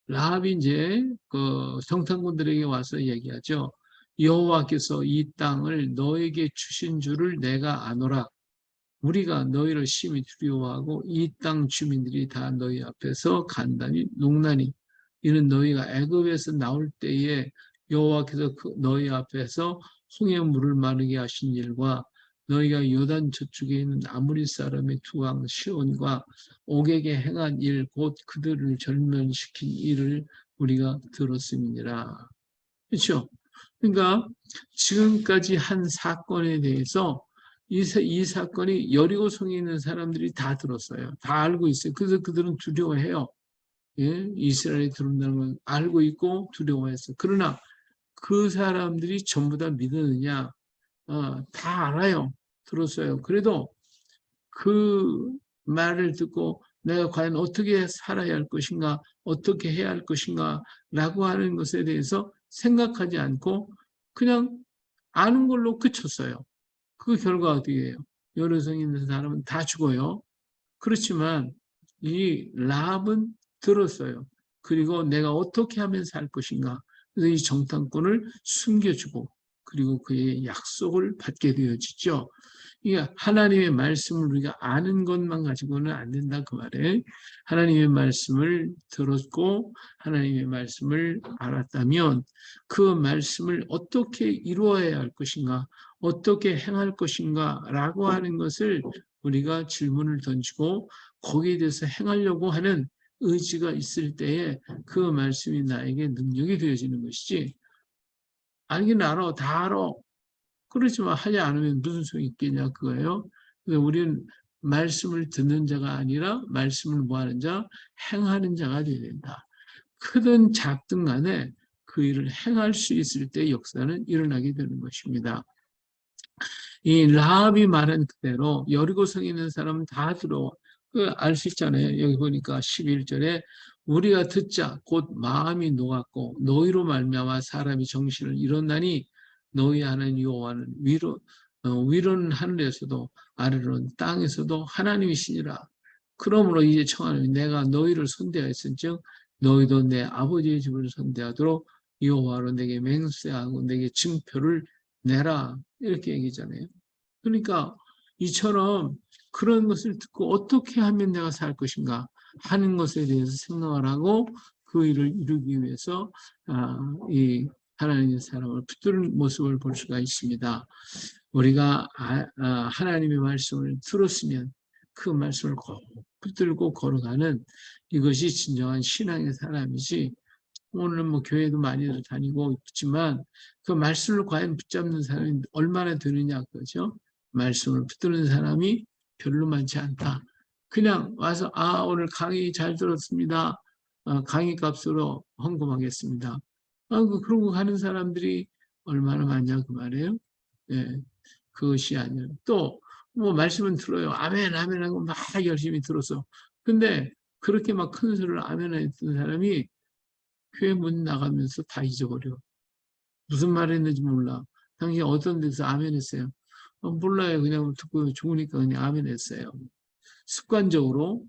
라합이 이제 그 정탐꾼들에게 와서 얘기하죠. 여호와께서 이 땅을 너에게 주신 줄을 내가 아노라. 우리가 너희를 심히 두려워하고 이 땅 주민들이 다 너희 앞에서 간단히 농나니 이는 너희가 애굽에서 나올 때에 여호와께서 너희 앞에서 홍해 물을 마르게 하신 일과 너희가 요단 저쪽에 있는 아무리 사람의 두왕 시온과 옥에게 행한 일 곧 그들을 절면시킨 일을 우리가 들었음이니라. 그렇죠? 그러니까 지금까지 한 사건에 대해서 이 사건이 여리고성에 있는 사람들이 다 들었어요. 다 알고 있어요. 그래서 그들은 두려워해요. 예? 이스라엘이 들어온다는 걸 알고 있고 두려워했어요. 그러나 그 사람들이 전부 다 믿었느냐? 다 알아요. 들었어요. 그래도 그 말을 듣고 내가 과연 어떻게 살아야 할 것인가, 어떻게 해야 할 것인가 라고 하는 것에 대해서 생각하지 않고 그냥 아는 걸로 그쳤어요. 그 결과가 어떻게 해요? 여러성 있는 사람은 다 죽어요. 그렇지만 이 라합은 들었어요. 그리고 내가 어떻게 하면 살 것인가. 그래서 이 정탐꾼을 숨겨주고 그리고 그의 약속을 받게 되어지죠. 이게 하나님의 말씀을 우리가 아는 것만 가지고는 안 된다 그 말에 하나님의 말씀을 들었고 하나님의 말씀을 알았다면 그 말씀을 어떻게 이루어야 할 것인가 어떻게 행할 것인가 라고 하는 것을 우리가 질문을 던지고 거기에 대해서 행하려고 하는 의지가 있을 때에 그 말씀이 나에게 능력이 되어지는 것이지 알긴 알아 다 알아 그렇지만 하지 않으면 무슨 소용이 있겠냐 그거예요. 그래서 우리는 말씀을 듣는 자가 아니라 말씀을 뭐하는 자, 행하는 자가 되어야 된다. 크든 작든 간에 그 일을 행할 수 있을 때 역사는 일어나게 되는 것입니다. 이 라합이 말한 그대로 여리고성에 있는 사람은 다 들어와. 알 수 있잖아요. 여기 보니까 11절에 우리가 듣자 곧 마음이 녹았고 너희로 말미암아 사람이 정신을 잃었나니 너희 하나님 여호와는 위로는 하늘에서도 아래로는 땅에서도 하나님이시니라. 그러므로 이제 청하노니 내가 너희를 선대하였은즉 너희도 내 아버지의 집을 선대하도록 여호와로 내게 맹세하고 내게 증표를 내라. 이렇게 얘기잖아요. 그러니까 이처럼 그런 것을 듣고 어떻게 하면 내가 살 것인가 하는 것에 대해서 생각을 하고 그 일을 이루기 위해서 이 하나님의 사람을 붙드는 모습을 볼 수가 있습니다. 우리가 하나님의 말씀을 들었으면 그 말씀을 꼭 붙들고 걸어가는 이것이 진정한 신앙의 사람이지 오늘 뭐 교회도 많이 다니고 있지만 그 말씀을 과연 붙잡는 사람이 얼마나 되느냐 그죠? 말씀을 붙드는 사람이 별로 많지 않다. 그냥 와서 오늘 강의 잘 들었습니다. 강의 값으로 헌금하겠습니다. 그러고 가는 사람들이 얼마나 많냐 그 말이에요. 예, 그것이 아니라 또 뭐 말씀은 들어요. 아멘 아멘 하고 막 열심히 들었어. 근데 그렇게 막 큰 소리를 아멘 했던 사람이 교회 문 나가면서 다 잊어버려. 무슨 말 했는지 몰라. 당신 어떤 데서 아멘 했어요? 몰라요. 그냥 듣고 좋으니까 그냥 아멘 했어요. 습관적으로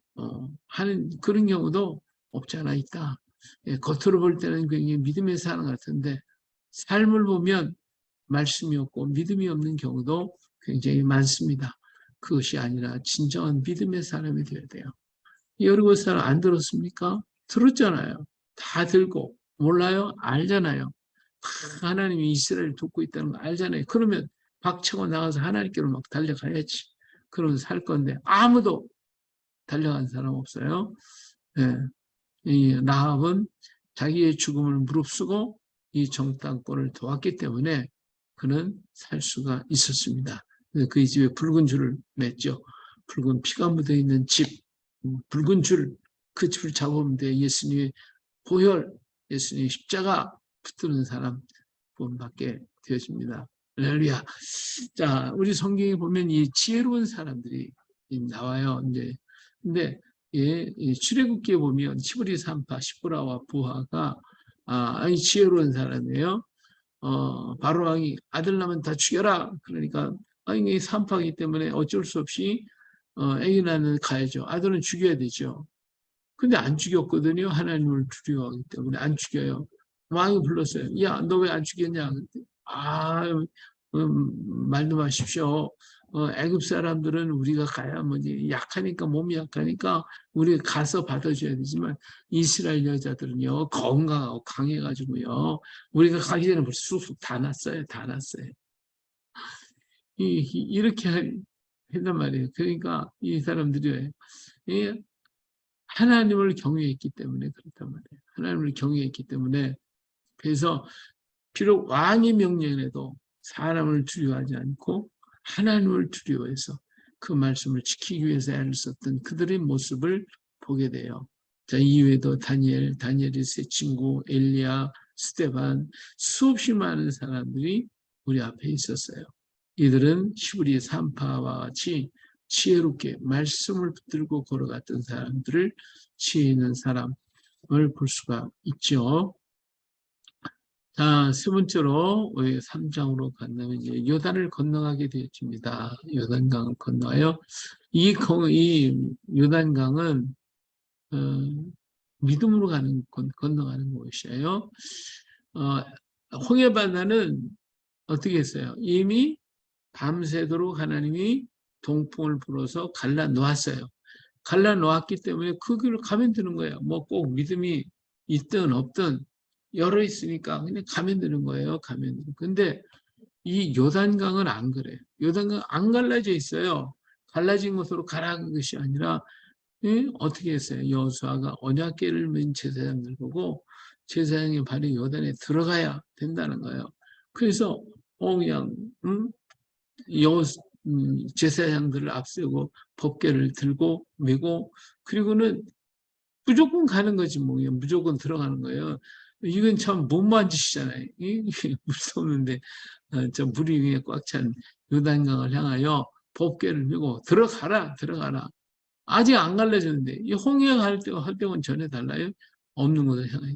하는 그런 경우도 없지 않아 있다. 예, 겉으로 볼 때는 굉장히 믿음의 사람 같은데 삶을 보면 말씀이 없고 믿음이 없는 경우도 굉장히 많습니다. 그것이 아니라 진정한 믿음의 사람이 되어야 돼요. 여러분 사람 안 들었습니까? 들었잖아요. 다 들고 몰라요? 알잖아요. 하나님이 이스라엘을 돕고 있다는 거 알잖아요. 그러면 박차고 나가서 하나님께로 막 달려가야지. 그러면 살 건데 아무도 달려간 사람 없어요. 예. 이 라합은 자기의 죽음을 무릅쓰고 이 정탐꾼을 도왔기 때문에 그는 살 수가 있었습니다. 그의 집에 붉은 줄을 맸죠. 붉은 피가 묻어 있는 집, 붉은 줄, 그 줄을 잡으면 돼. 예수님의 보혈, 예수님의 십자가 붙드는 사람 본받게 되어집니다. 할렐루야. 자, 우리 성경에 보면 이 지혜로운 사람들이 나와요. 이제 근데 예, 출애굽기에 보면 시브리 산파 시브라와 부하가 아니 지혜로운 사람이에요. 바로 왕이 아들 나면 다 죽여라. 그러니까 아니 산파이기 때문에 어쩔 수 없이 애기 낳는 가야죠. 아들은 죽여야 되죠. 근데 안 죽였거든요. 하나님을 두려워하기 때문에 안 죽여요. 왕이 불렀어요. 야, 너 왜 안 죽였냐? 아, 말도 마십시오. 애굽 사람들은 우리가 가야 뭐지 약하니까 몸이 약하니까 우리가 가서 받아줘야 되지만 이스라엘 여자들은요 건강하고 강해가지고요 우리가 가기 전에 벌써 쑥쑥 다 났어요. 다 났어요. 이렇게 했단 말이에요. 그러니까 이 사람들이 하나님을 경외했기 때문에 그렇단 말이에요. 하나님을 경외했기 때문에 그래서 비록 왕의 명령에도 사람을 두려워하지 않고 하나님을 두려워해서 그 말씀을 지키기 위해서 애를 썼던 그들의 모습을 보게 돼요. 자, 이외에도 다니엘의 세 친구, 엘리야, 스데반 수없이 많은 사람들이 우리 앞에 있었어요. 이들은 시브리 산파와 같이 지혜롭게 말씀을 붙들고 걸어갔던 사람들을 지혜 있는 사람을 볼 수가 있죠. 자, 세 번째로 3장으로 간다면 이제 요단을 건너가게 되었습니다. 요단강을 건너요. 이 요단강은 믿음으로 건너가는 곳이에요. 홍해바다는 어떻게 했어요? 이미 밤새도록 하나님이 동풍을 불어서 갈라놓았어요. 갈라놓았기 때문에 그 길을 가면 되는 거예요. 뭐 꼭 믿음이 있든 없든 열어 있으니까 그냥 가면 되는 거예요. 가면 되는. 근데 이 요단강은 안 그래요. 요단강 안 갈라져 있어요. 갈라진 곳으로 가라는 것이 아니라 어떻게 했어요? 여호수아가 언약궤를 맨 제사장들 보고 제사장의 발이 요단에 들어가야 된다는 거예요. 그래서 그냥 제사장들을 앞세우고 법궤를 들고 메고 그리고는 무조건 가는 거지 뭐 무조건 들어가는 거예요. 이건 참 못만 짓이잖아요. 무섭는데 저 물이 위에 꽉 찬 요단강을 향하여 법궤를 메고 들어가라 들어가라. 아직 안 갈라졌는데 이 홍해 할 때는 전혀 달라요. 없는 곳을 향해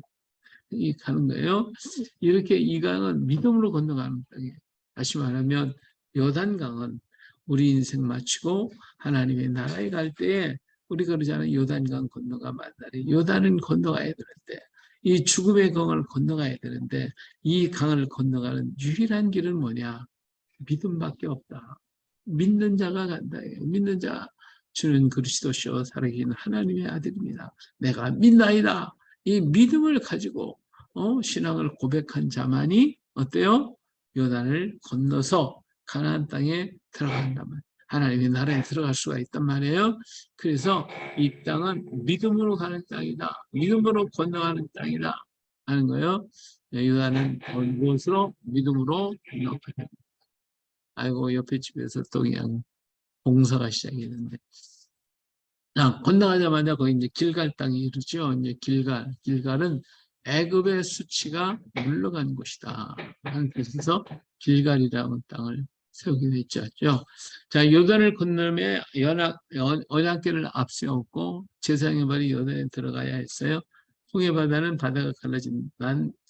가는 거예요. 이렇게 이 강은 믿음으로 건너가는 땅이에요. 다시 말하면 요단강은 우리 인생 마치고 하나님의 나라에 갈 때에 우리가 그러잖아요. 요단강 건너가 만나리. 요단은 건너가야 되는데 이 죽음의 강을 건너가야 되는데 이 강을 건너가는 유일한 길은 뭐냐? 믿음밖에 없다. 믿는 자가 간다. 믿는 자 주는 그리스도시요 살아계신 하나님의 아들입니다. 내가 믿나이다. 이 믿음을 가지고 신앙을 고백한 자만이 어때요? 요단을 건너서 가나안 땅에 들어간단 말이에요. 하나님의 나라에 들어갈 수가 있단 말이에요. 그래서 이 땅은 믿음으로 가는 땅이다. 믿음으로 건너가는 땅이다. 하는 거예요. 요단은 무엇으로? 믿음으로 건너가는. 아이고 옆에 집에서 또 그냥 봉사가 시작했는데. 건너가자마자 거기 이제 길갈 땅이 이르죠. 이제 길갈은 애굽의 수치가 물러간 곳이다. 그래서 길갈이라는 땅을 세우게 됐죠. 자, 요단을 건너며 언약궤를 앞세웠고 제사장의 발이 요단에 들어가야 했어요. 홍해 바다는 바다가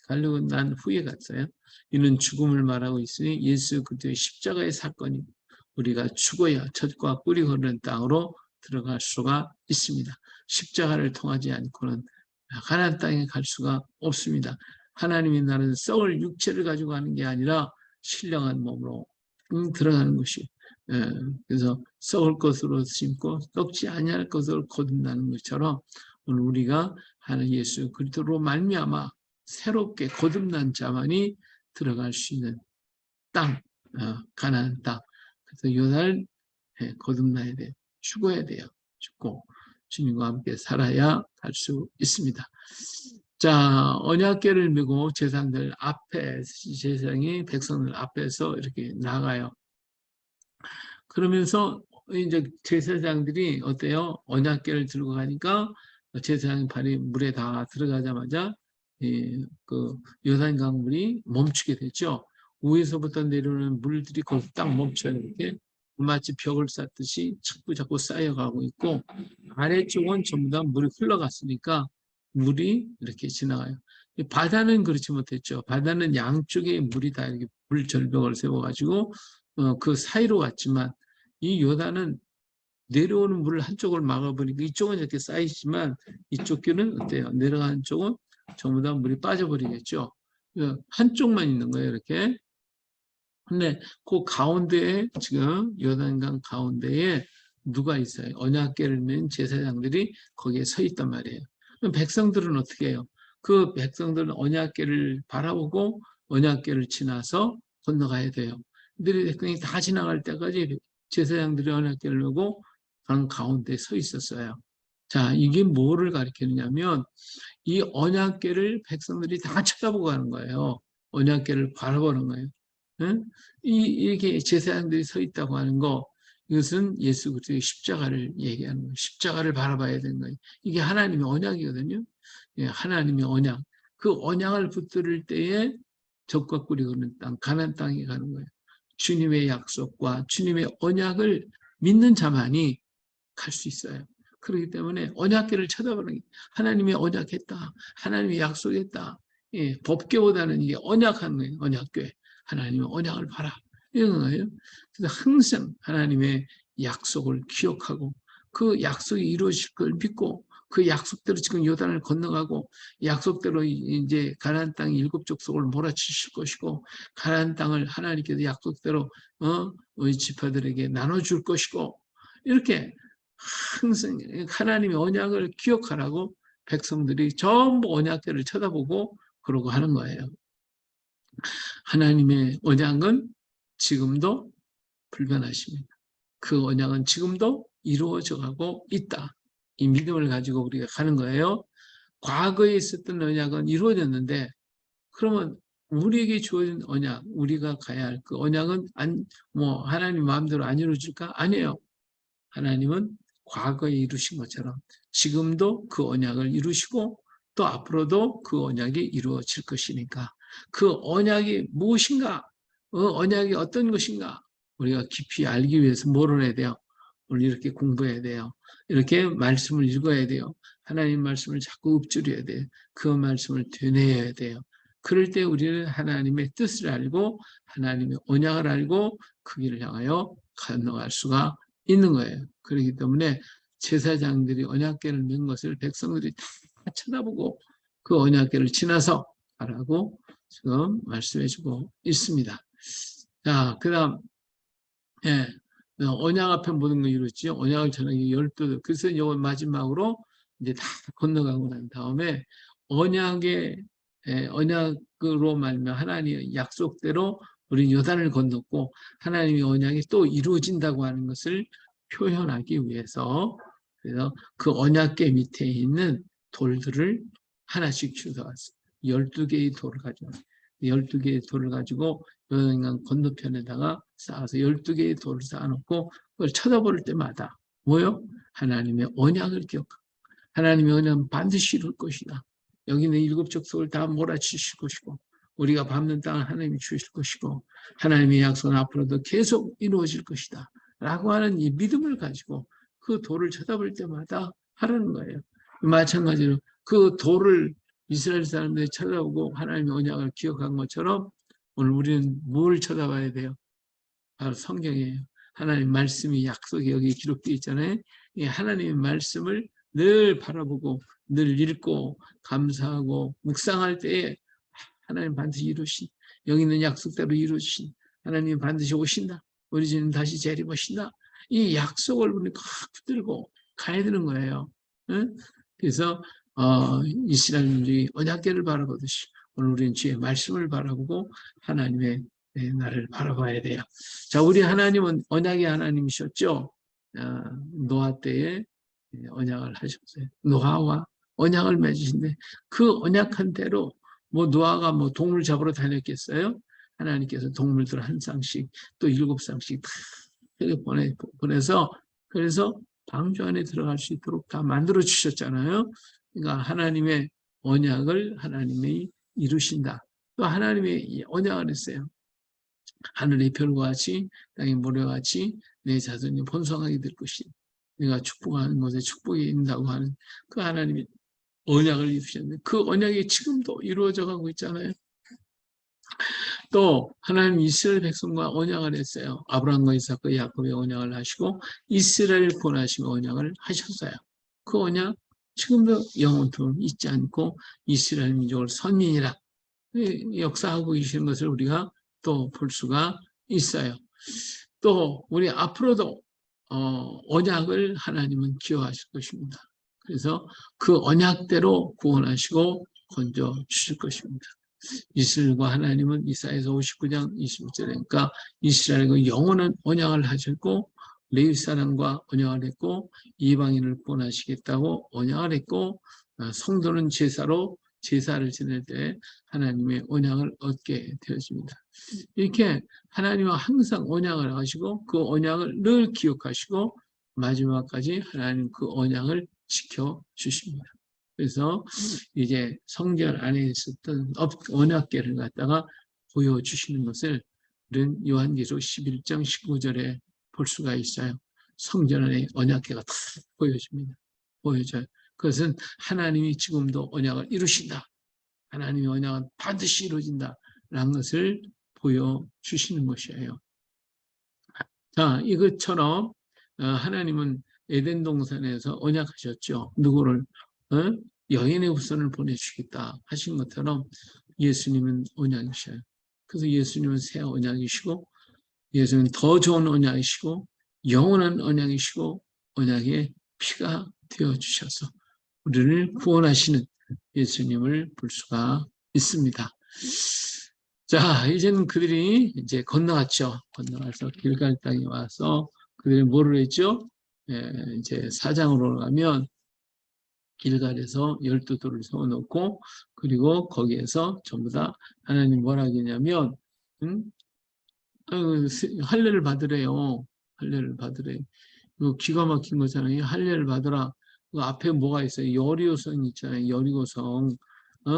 가르고 난 후에 갔어요. 이는 죽음을 말하고 있으니 예수 그리스도의 십자가의 사건이 우리가 죽어야 젖과 꿀이 흐르는 땅으로 들어갈 수가 있습니다. 십자가를 통하지 않고는 가나안 땅에 갈 수가 없습니다. 하나님의 나라는 썩을 육체를 가지고 가는 게 아니라 신령한 몸으로 들어가는 것이, 그래서 썩을 것으로 심고 썩지 아니할 것으로 거듭나는 것처럼 오늘 우리가 하나님 예수 그리스도로 말미암아 새롭게 거듭난 자만이 들어갈 수 있는 땅, 가나안 땅. 그래서 요날 거듭나야 돼요. 죽어야 돼요. 죽고 주님과 함께 살아야 갈 수 있습니다. 자, 언약궤를 메고 제사장들 앞에, 제사장이 백성들 앞에서 이렇게 나가요. 그러면서 이제 제사장들이 어때요? 언약궤를 들고 가니까 제사장 발이 물에 다 들어가자마자 그 요단강 물이 멈추게 됐죠. 위에서부터 내려오는 물들이 거기서 딱 멈춰요. 이렇게 마치 벽을 쌓듯이 자꾸 쌓여가고 있고 아래쪽은 전부 다 물이 흘러갔으니까 물이 이렇게 지나가요. 바다는 그렇지 못했죠. 바다는 양쪽에 물이 다 이렇게 물 절벽을 세워가지고 그 사이로 갔지만 이 요단은 내려오는 물을 한쪽을 막아버리니까 이쪽은 이렇게 쌓이지만 이쪽 길은 어때요? 내려가는 쪽은 전부 다 물이 빠져버리겠죠. 한쪽만 있는 거예요, 이렇게. 근데 그 가운데에 지금 요단강 가운데에 누가 있어요? 언약궤를 맨 제사장들이 거기에 서 있단 말이에요. 그럼 백성들은 어떻게 해요? 그 백성들은 언약궤를 바라보고 언약궤를 지나서 건너가야 돼요. 그들이 백성이 다 지나갈 때까지 제사장들이 언약궤를 메고 강 가운데 서 있었어요. 자, 이게 뭐를 가리키느냐면 이 언약궤를 백성들이 다 쳐다보고 가는 거예요. 언약궤를 바라보는 거예요. 응? 이렇게 제사장들이 서 있다고 하는 거, 이것은 예수 그리스도의 십자가를 얘기하는 거예요. 십자가를 바라봐야 되는 거예요. 이게 하나님의 언약이거든요. 예, 하나님의 언약. 그 언약을 붙들 때에 적과 꿀이 흐르는 땅, 가나안 땅에 가는 거예요. 주님의 약속과 주님의 언약을 믿는 자만이 갈 수 있어요. 그렇기 때문에 언약궤를 쳐다보는 게 하나님이 언약했다. 하나님이 약속했다. 예, 법궤보다는 이게 언약하는 거예요. 언약궤. 하나님의 언약을 봐라. 이런 거예요. 그래서 항상 하나님의 약속을 기억하고 그 약속이 이루어질 걸 믿고 그 약속대로 지금 요단을 건너가고 약속대로 이제 가나안 땅 7족속을 몰아치실 것이고 가나안 땅을 하나님께서 약속대로 우리 지파들에게 나눠줄 것이고 이렇게 항상 하나님의 언약을 기억하라고 백성들이 전부 언약궤를 쳐다보고 그러고 하는 거예요. 하나님의 언약은 지금도 불변하십니다. 그 언약은 지금도 이루어져 가고 있다. 이 믿음을 가지고 우리가 가는 거예요. 과거에 있었던 언약은 이루어졌는데 그러면 우리에게 주어진 언약, 우리가 가야 할 그 언약은 하나님 마음대로 안 이루어질까? 아니에요. 하나님은 과거에 이루신 것처럼 지금도 그 언약을 이루시고 또 앞으로도 그 언약이 이루어질 것이니까 그 언약이 무엇인가? 언약이 어떤 것인가? 우리가 깊이 알기 위해서 뭘 해야 돼요? 오늘 이렇게 공부해야 돼요. 이렇게 말씀을 읽어야 돼요. 하나님 말씀을 자꾸 읊조려야 돼요. 그 말씀을 되뇌어야 돼요. 그럴 때 우리는 하나님의 뜻을 알고 하나님의 언약을 알고 그 길을 향하여 건너갈 수가 있는 거예요. 그렇기 때문에 제사장들이 언약궤를 맨 것을 백성들이 다 쳐다보고 그 언약궤를 지나서 가라고 지금 말씀해주고 있습니다. 자, 그다음 언약 앞에 모든 걸 이루었지. 언약을 전하기 12. 그래서 이번 마지막으로 이제 다 건너가고 난 다음에 언약으로 말미암아 하나님의 약속대로 우리 요단을 건넜고 하나님의 언약이 또 이루어진다고 하는 것을 표현하기 위해서 그래서 그 언약궤 밑에 있는 돌들을 하나씩 주워왔어요. 12개의 돌을 가져왔어요. 12개의 돌을 가지고 요단강 건너편에다가 쌓아서 12개의 돌을 쌓아놓고 그걸 쳐다볼 때마다 뭐요? 하나님의 언약을 기억하고 하나님의 언약은 반드시 이룰 것이다. 여기는 7족속을 다 몰아치실 것이고 우리가 밟는 땅을 하나님이 주실 것이고 하나님의 약속은 앞으로도 계속 이루어질 것이다. 라고 하는 이 믿음을 가지고 그 돌을 쳐다볼 때마다 하라는 거예요. 마찬가지로 그 돌을 이스라엘 사람들이 쳐다보고 하나님의 언약을 기억한 것처럼 오늘 우리는 뭘 쳐다봐야 돼요? 바로 성경이에요. 하나님 말씀이 약속이 여기 기록되어 있잖아요. 이 하나님의 말씀을 늘 바라보고 늘 읽고 감사하고 묵상할 때에 하나님 반드시 이루신, 여기 있는 약속대로 이루신 하나님 반드시 오신다. 우리 주님 다시 재림하신다. 이 약속을 우리가 붙들고 가야 되는 거예요. 응? 그래서 이스라엘들이 언약궤를 바라보듯이 오늘 우리는 주의 말씀을 바라보고 하나님의 나를 바라봐야 돼요. 자, 우리 하나님은 언약의 하나님이셨죠. 노아 때에 언약을 하셨어요. 노아와 언약을 맺으신데 그 언약한 대로 뭐 노아가 뭐 동물 잡으러 다녔겠어요? 하나님께서 동물들 한 쌍씩 또 7쌍씩 다 보내서 그래서 방주 안에 들어갈 수 있도록 다 만들어 주셨잖아요. 그러니까 하나님의 언약을 하나님이 이루신다. 또 하나님의 언약을 했어요. 하늘의 별과 같이 땅의 모래와 같이 내 자손이 번성하게 될 것이 내가 축복하는 곳에 축복이 있다고 하는 그 하나님의 언약을 이루셨는데 그 언약이 지금도 이루어져 가고 있잖아요. 또 하나님 이스라엘 백성과 언약을 했어요. 아브라함과 이삭과 야곱의 언약을 하시고 이스라엘 구원하시며 언약을 하셨어요. 그 언약 지금도 영원토록 잊지 않고 이스라엘 민족을 선민이라 역사하고 계시는 것을 우리가 또 볼 수가 있어요. 또 우리 앞으로도 언약을 하나님은 기억하실 것입니다. 그래서 그 언약대로 구원하시고 건져 주실 것입니다. 이스라엘과 하나님은 이사야서 59장 21절에 그러니까 이스라엘과 영원한 언약을 하셨고 레위 사람과 언약을 했고 이방인을 구원하시겠다고 언약을 했고 성도는 제사를 지낼 때 하나님의 언약을 얻게 되었습니다. 이렇게 하나님은 항상 언약을 하시고 그 언약을 늘 기억하시고 마지막까지 하나님 그 언약을 지켜주십니다. 그래서 이제 성전 안에 있었던 언약궤를 갖다가 보여주시는 것을 우리는 요한계시록 11장 19절에 볼 수가 있어요. 성전 안에 언약궤가 다 보여져요. 그것은 하나님이 지금도 언약을 이루신다. 하나님의 언약은 반드시 이루어진다. 라는 것을 보여주시는 것이에요. 자, 이것처럼 하나님은 에덴 동산에서 언약하셨죠. 누구를 여인의 후손을 보내주시겠다 하신 것처럼 예수님은 언약이셔요. 그래서 예수님은 새 언약이시고 예수님은 더 좋은 언약이시고 영원한 언약이시고 언약의 피가 되어주셔서 우리를 구원하시는 예수님을 볼 수가 있습니다. 자, 이제는 그들이 이제 건너갔죠. 건너가서 길갈 땅에 와서 그들이 뭐를 했죠? 이제 사장으로 가면 길갈에서 12돌을 세워놓고 그리고 거기에서 전부 다 하나님 뭐라 하겠냐면 할례를 받으래요. 할례를 받으래요. 이거 기가 막힌 거잖아요. 할례를 받으라. 그 앞에 뭐가 있어요? 여리고성 있잖아요. 여리고성.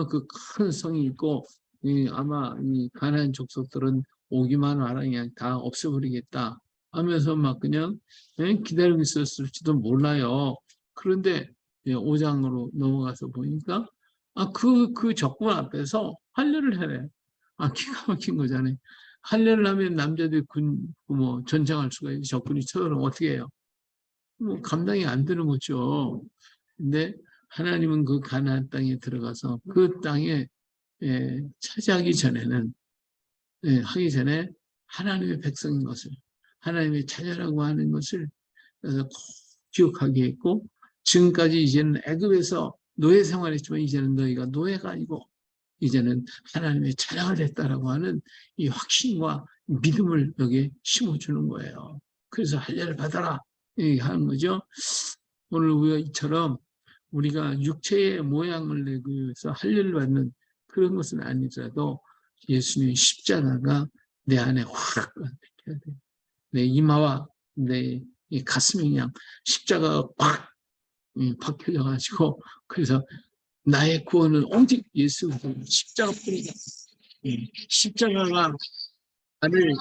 그 큰 성이 있고 아마 이 가나안 족속들은 오기만 하라 그냥 다 없애버리겠다 하면서 막 그냥 기다리고 있었을지도 몰라요. 그런데 5장으로 넘어가서 보니까 그 적군 앞에서 할례를 해래. 기가 막힌 거잖아요. 할례를 하면 남자들이 뭐 전쟁할 수가 있지. 적군이 쳐들어오면 어떻게 해요? 뭐 감당이 안 되는 거죠. 근데 하나님은 그 가나안 땅에 들어가서 그 땅에 차지하기 전에는 하기 전에 하나님의 백성인 것을 하나님의 자녀라고 하는 것을 그래서 꼭 기억하게 했고 지금까지 이제는 애굽에서 노예 생활했지만 이제는 너희가 노예가 아니고 이제는 하나님의 자녀가 됐다라고 하는 이 확신과 믿음을 여기에 심어주는 거예요. 그래서 할례를 받아라 하는 거죠. 오늘 우리처럼 우리가 육체의 모양을 내기 위해서 할례를 받는 그런 것은 아니더라도 예수님의 십자가가 내 안에 확 박혀야 돼. 내 이마와 내 가슴에 그냥 십자가가 팍 박혀져가지고 그래서 나의 구원은 오직 예수 십자가뿐이다. 십자가가 나를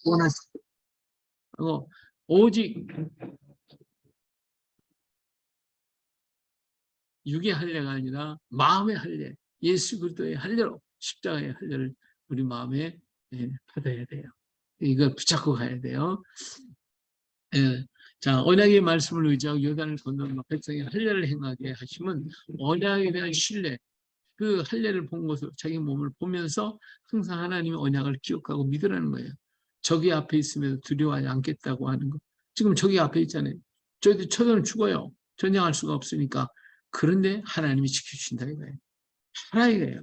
구원하시고 오직 육의 할례가 아니라 마음의 할례, 예수 그리스도의 할례로 십자가의 할례를 우리 마음에 받아야 돼요. 이걸 붙잡고 가야 돼요. 예. 자, 언약의 말씀을 의지하고 요단을 건너는 백성이 할례를 행하게 하시면 언약에 대한 신뢰, 그 할례를 본 것으로 자기 몸을 보면서 항상 하나님의 언약을 기억하고 믿으라는 거예요. 적이 앞에 있으면 두려워하지 않겠다고 하는 거. 지금 적이 앞에 있잖아요. 저희들 쳐들면 죽어요. 전쟁할 수가 없으니까. 그런데 하나님이 지켜주신다 이거예요. 하라 이거예요.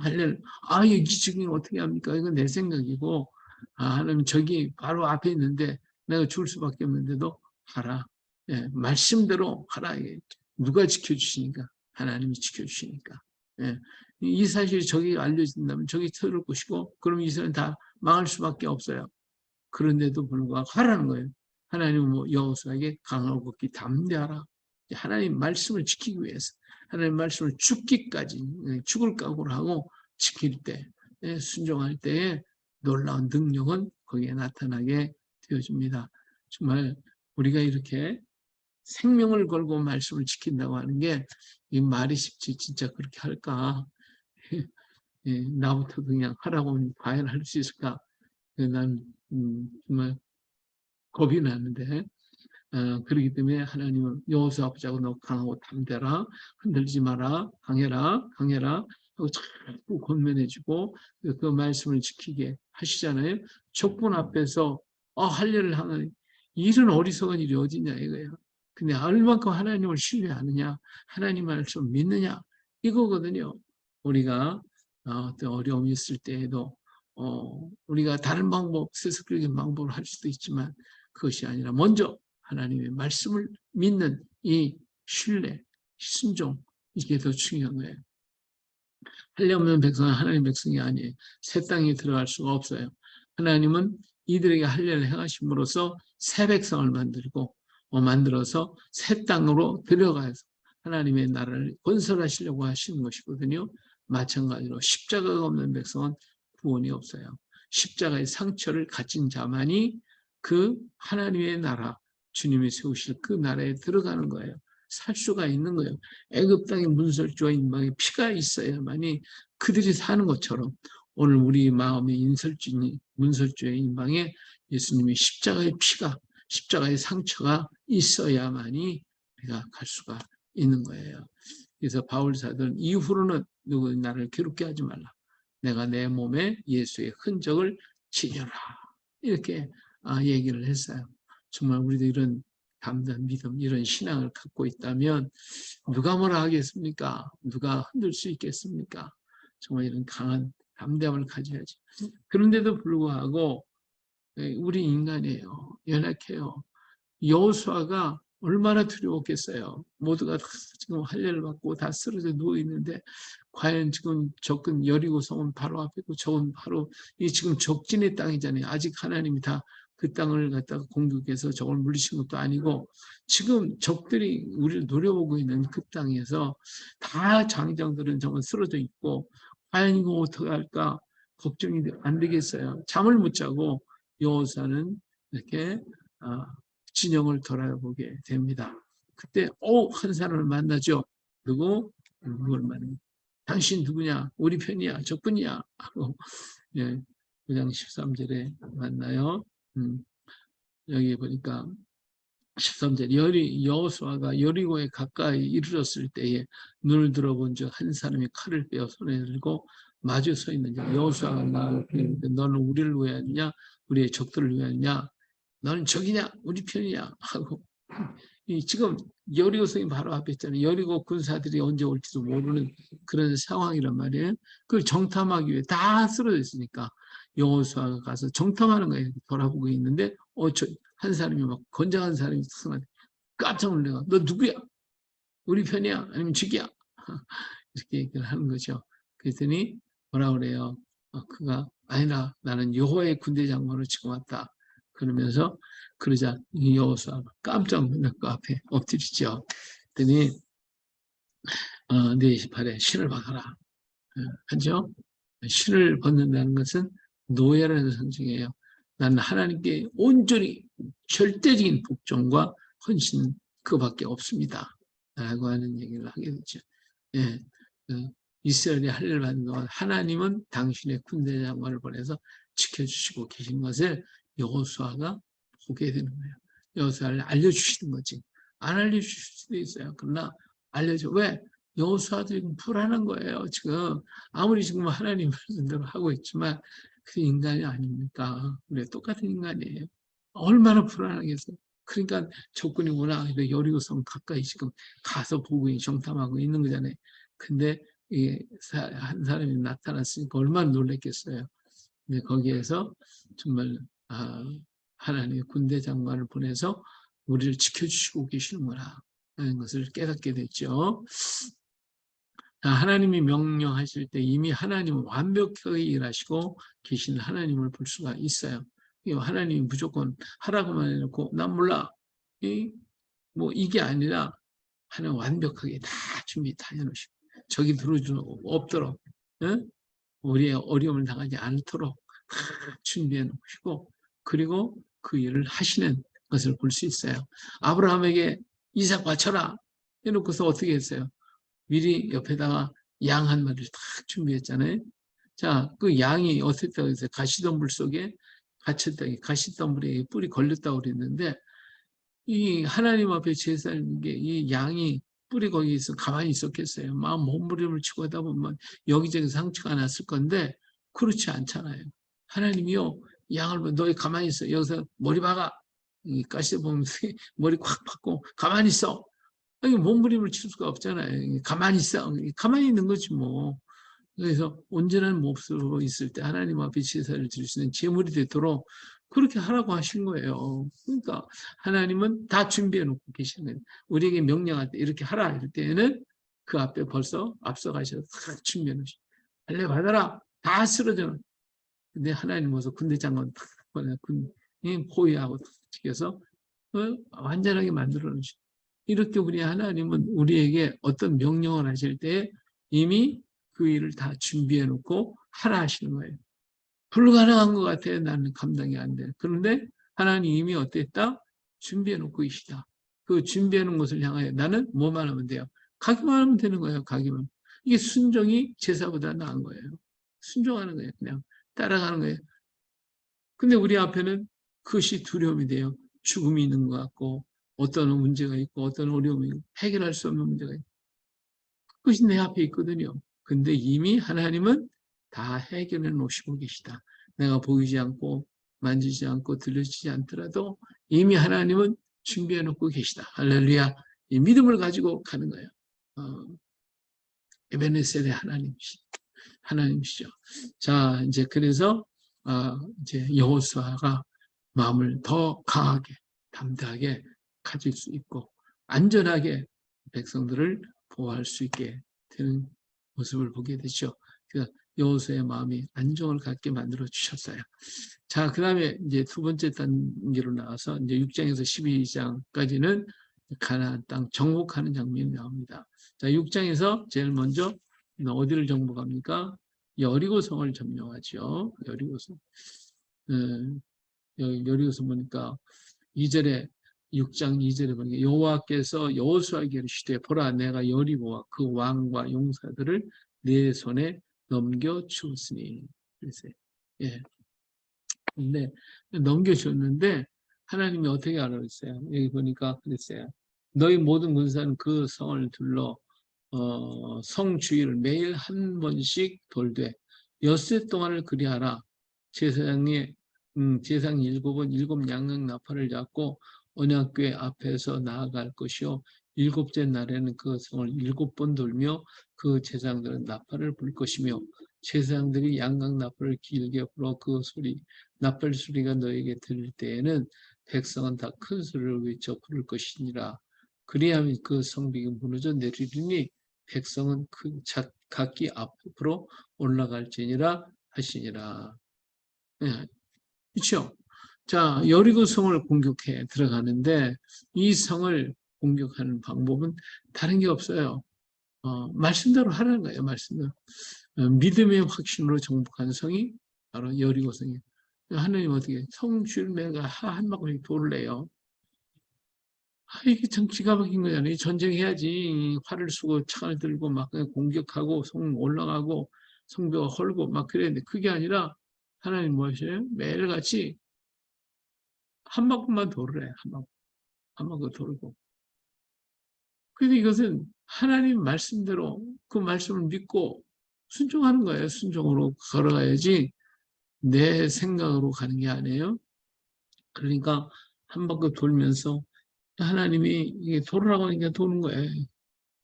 할례를. 이 지금 어떻게 합니까? 이건 내 생각이고, 하나님 저기 바로 앞에 있는데 내가 죽을 수밖에 없는데도 하라. 예, 말씀대로 하라. 누가 지켜주시니까? 하나님이 지켜주시니까. 예, 이 사실이 저기 알려진다면 저기 터질 것이고, 그럼 이스라엘은 다 망할 수밖에 없어요. 그런데도 불구하고 하라는 거예요. 하나님은 여호수아에게 강하고 걷기 담대하라. 하나님 말씀을 지키기 위해서 하나님 말씀을 죽기까지 죽을 각오를 하고 지킬 때 순종할 때에 놀라운 능력은 거기에 나타나게 되어집니다. 정말 우리가 이렇게 생명을 걸고 말씀을 지킨다고 하는 게 이 말이 쉽지 진짜 그렇게 할까? 나부터 그냥 하라고 하면 과연 할 수 있을까? 난 정말 겁이 나는데 그렇기 때문에 하나님은 여호수아 붙잡고 너 강하고 담대라, 흔들지 마라, 강해라 하고 자꾸 권면해주고 그 말씀을 지키게 하시잖아요. 족분 앞에서 할례를 하는 이런 어리석은 일이 어디냐 이거예요. 근데 얼만큼 하나님을 신뢰하느냐, 하나님 말씀 믿느냐 이거거든요. 우리가 어떤 어려움이 있을 때에도 우리가 다른 방법, 세속적인 방법을 할 수도 있지만 그것이 아니라 먼저 하나님의 말씀을 믿는 이 신뢰, 순종 이게 더 중요한 거예요. 할례 없는 백성은 하나님의 백성이 아니에요. 새 땅에 들어갈 수가 없어요. 하나님은 이들에게 할례를 행하심으로써 새 백성을 만들어서 새 땅으로 들어가서 하나님의 나라를 건설하시려고 하시는 것이거든요. 마찬가지로 십자가가 없는 백성은 구원이 없어요. 십자가의 상처를 가진 자만이 그 하나님의 나라, 주님이 세우실 그 나라에 들어가는 거예요. 살 수가 있는 거예요. 애굽 땅에 문설주와 인방에 피가 있어야만이 그들이 사는 것처럼 오늘 우리 마음의 문설주의 인방에 예수님의 십자가의 피가, 십자가의 상처가 있어야만이 우리가 갈 수가 있는 거예요. 그래서 바울 사도는 이후로는 누구 나를 괴롭게 하지 말라. 내가 내 몸에 예수의 흔적을 지녀라. 이렇게 얘기를 했어요. 정말 우리도 이런 담대한 믿음, 이런 신앙을 갖고 있다면 누가 뭐라 하겠습니까? 누가 흔들 수 있겠습니까? 정말 이런 강한 담대함을 가져야지. 그런데도 불구하고 우리 인간이에요. 연약해요. 여호수아가 얼마나 두려웠겠어요. 모두가 지금 할례를 받고 다 쓰러져 누워 있는데 과연 지금 적은 여리고 성은 바로 앞에 있고 저건 바로 이 지금 적진의 땅이잖아요. 아직 하나님이 다 그 땅을 갖다가 공격해서 저걸 물리친 것도 아니고 지금 적들이 우리를 노려보고 있는 그 땅에서 다 장정들은 정말 쓰러져 있고 과연 이거 어떻게 할까 걱정이 안 되겠어요. 잠을 못 자고 여호수아는 이렇게 진영을 돌아보게 됩니다. 그때 한 사람을 만나죠. 누굴 만나요? 당신 누구냐? 우리 편이야? 적군이야? 하고 9장 13절에 만나요. 여기 보니까 13절 여호수아가 여리고에 가까이 이르렀을 때에 눈을 들어본 즉 한 사람이 칼을 빼어 손에 들고 마주 서 있는 자 여호수아가 나를 너는 우리를 왜 하느냐? 우리의 적들을 왜 하느냐? 너는 적이냐? 우리 편이냐? 하고 지금 여리고 성이 바로 앞에 있잖아요. 여리고 군사들이 언제 올지도 모르는 그런 상황이란 말이에요. 그걸 정탐하기 위해 다 쓰러져 있으니까 여호수아가 가서 정탐하는 거예요. 돌아보고 있는데 한 사람이 막 건장한 사람이 승한테 깜짝 놀래가 너 누구야? 우리 편이야? 아니면 적이야? 이렇게 얘기를 하는 거죠. 그랬더니 뭐라 그래요? 그가 아니라 나는 여호와의 군대 장관으로 지금 왔다. 그러면서 그러자 여호수아가 깜짝 놀랄 그 앞에 엎드리죠. 그랬더니 네 28에 신을 벗어라. 하죠? 신을 벗는다는 것은 노예라는 상징이에요. 나는 하나님께 온전히 절대적인 복종과 헌신 그밖에 없습니다. 라고 하는 얘기를 하게 되죠. 예, 이스라엘이 할례를 받는 동안 하나님은 당신의 군대 장관을 보내서 지켜주시고 계신 것을 여호수아가 보게 되는 거예요. 여호수아를 알려주시는 거지. 안 알려주실 수도 있어요. 그러나 알려줘. 왜? 여호수아도 지금 불안한 거예요. 지금 아무리 지금 하나님 말씀대로 하고 있지만 그 인간이 아닙니까? 우리 똑같은 인간이에요. 얼마나 불안하겠어요. 그러니까 적군이 워낙 여리고성 가까이 지금 가서 보고 정탐하고 있는 거잖아요. 근데 이게 한 사람이 나타났으니까 얼마나 놀랐겠어요. 근데 거기에서 정말 하나님의 군대 장관을 보내서 우리를 지켜주시고 계시는구나 하는 것을 깨닫게 됐죠. 하나님이 명령하실 때 이미 하나님은 완벽하게 일하시고 계신 하나님을 볼 수가 있어요. 하나님이 무조건 하라고만 해놓고 난 몰라. 뭐 이게 아니라 하나님 완벽하게 다 준비 다 해놓으시고 적이 들어오지 없도록 응? 우리의 어려움을 당하지 않도록 준비해 놓으시고 그리고 그 일을 하시는 것을 볼 수 있어요. 아브라함에게 이삭 바쳐라 해놓고서 어떻게 했어요? 미리 옆에다가 양 한 마리를 딱 준비했잖아요. 자, 그 양이 어떻게 했다고 했어요? 가시덤불 속에 갇혔다. 가시덤불에 뿔이 걸렸다고 그랬는데 이 하나님 앞에 제사하는 게 이 양이 뿔이 거기 있어 가만히 있었겠어요. 막 몸부림을 치고 하다 보면 여기저기 상처가 났을 건데 그렇지 않잖아요. 하나님이요 양을 보면 너희 가만히 있어. 여기서 머리 박아. 이 가시에 보면 머리 콱 박고 가만히 있어. 아니 몸부림을 칠 수가 없잖아요. 가만히 있어. 가만히 있는 거지 뭐. 그래서 온전한 몹으로 있을 때 하나님 앞에 제사를 드릴 수 있는 제물이 되도록 그렇게 하라고 하신 거예요. 그러니까 하나님은 다 준비해 놓고 계시는 거예요. 우리에게 명령할 때 이렇게 하라 할 때에는 그 앞에 벌써 앞서가셔서 다 준비해 놓으시고 할례 받아라 다 쓰러져. 근데 하나님 와서 군대 장관 탁 포위하고 지켜서 완전하게 만들어 놓으시고 이렇게 우리 하나님은 우리에게 어떤 명령을 하실 때 이미 그 일을 다 준비해 놓고 하라 하시는 거예요. 불가능한 것 같아요. 나는 감당이 안 돼. 그런데 하나님 이미 어땠다? 준비해 놓고 계시다. 그 준비해 놓은 것을 향하여 나는 뭐만 하면 돼요? 가기만 하면 되는 거예요. 가기만. 이게 순종이 제사보다 나은 거예요. 순종하는 거예요. 그냥 따라가는 거예요. 근데 우리 앞에는 그것이 두려움이 돼요. 죽음이 있는 것 같고 어떤 문제가 있고 어떤 어려움이 있고 해결할 수 없는 문제가 있고 그것이 내 앞에 있거든요. 근데 이미 하나님은 다 해결해 놓으시고 계시다. 내가 보이지 않고 만지지 않고 들려지지 않더라도 이미 하나님은 준비해 놓고 계시다. 할렐루야. 이 믿음을 가지고 가는 거예요. 에베네셀의 하나님이시죠. 자, 이제 그래서 이제 여호수아가 마음을 더 강하게 담대하게 가질 수 있고 안전하게 백성들을 보호할 수 있게 되는 모습을 보게 되죠. 그래서 여호수아의 마음이 안정을 갖게 만들어 주셨어요. 자, 그다음에 이제 두 번째 단계로 나와서 이제 6장에서 12장까지는 가나안 땅 정복하는 장면이 나옵니다. 자, 6장에서 제일 먼저 어디를 정복합니까? 여리고성을 점령하죠. 여리고성. 여리고성 보니까 2절에 6장 2절에 보니까 여호와께서 여호수아에게 이르시되 보라 내가 여리고와 그 왕과 용사들을 내 손에 넘겨 주었으니 그랬어요. 예. 근데 넘겨 줬는데 하나님이 어떻게 하라고 했어요? 여기 보니까 그랬어요. 너희 모든 군사는 그 성을 둘러 성 주위를 매일 한 번씩 돌되 엿새 동안을 그리하라. 제사장이 제상 7은 7 양각 나팔을 잡고 언약궤 앞에서 나아갈 것이요 7째 날에는 그 성을 7번 돌며 그 제사장들은 나팔을 불 것이며 제사장들이 양각 나팔을 길게 불어 그 소리 나팔 소리가 너에게 들릴 때에는 백성은 다 큰 소리를 외쳐 부를 것이니라. 그리하면 그 성벽이 무너져 내리리니 백성은 각기 앞으로 올라갈지니라 하시니라. 네. 그렇죠? 자, 여리고 성을 공격해 들어가는데 이 성을 공격하는 방법은 다른 게 없어요. 말씀대로 하라는 거예요. 말씀대로. 믿음의 확신으로 정복한 성이 바로 여리고 성이에요. 하나님 어떻게 성줄 매가 한 바퀴 돌래요. 이게 참 기가 막힌 거잖아요. 전쟁해야지. 활을 쏘고 창을 들고 막 공격하고 성 올라가고 성벽 헐고 막 그랬는데 그게 아니라 하나님 뭐 하셔요? 매일같이 한 바퀴만 돌으래. 한 바퀴 돌고. 그래서 이것은 하나님 말씀대로 그 말씀을 믿고 순종하는 거예요. 순종으로 걸어가야지 내 생각으로 가는 게 아니에요. 그러니까 한 바퀴 돌면서 하나님이 이게 돌으라고 하니까 도는 거예요.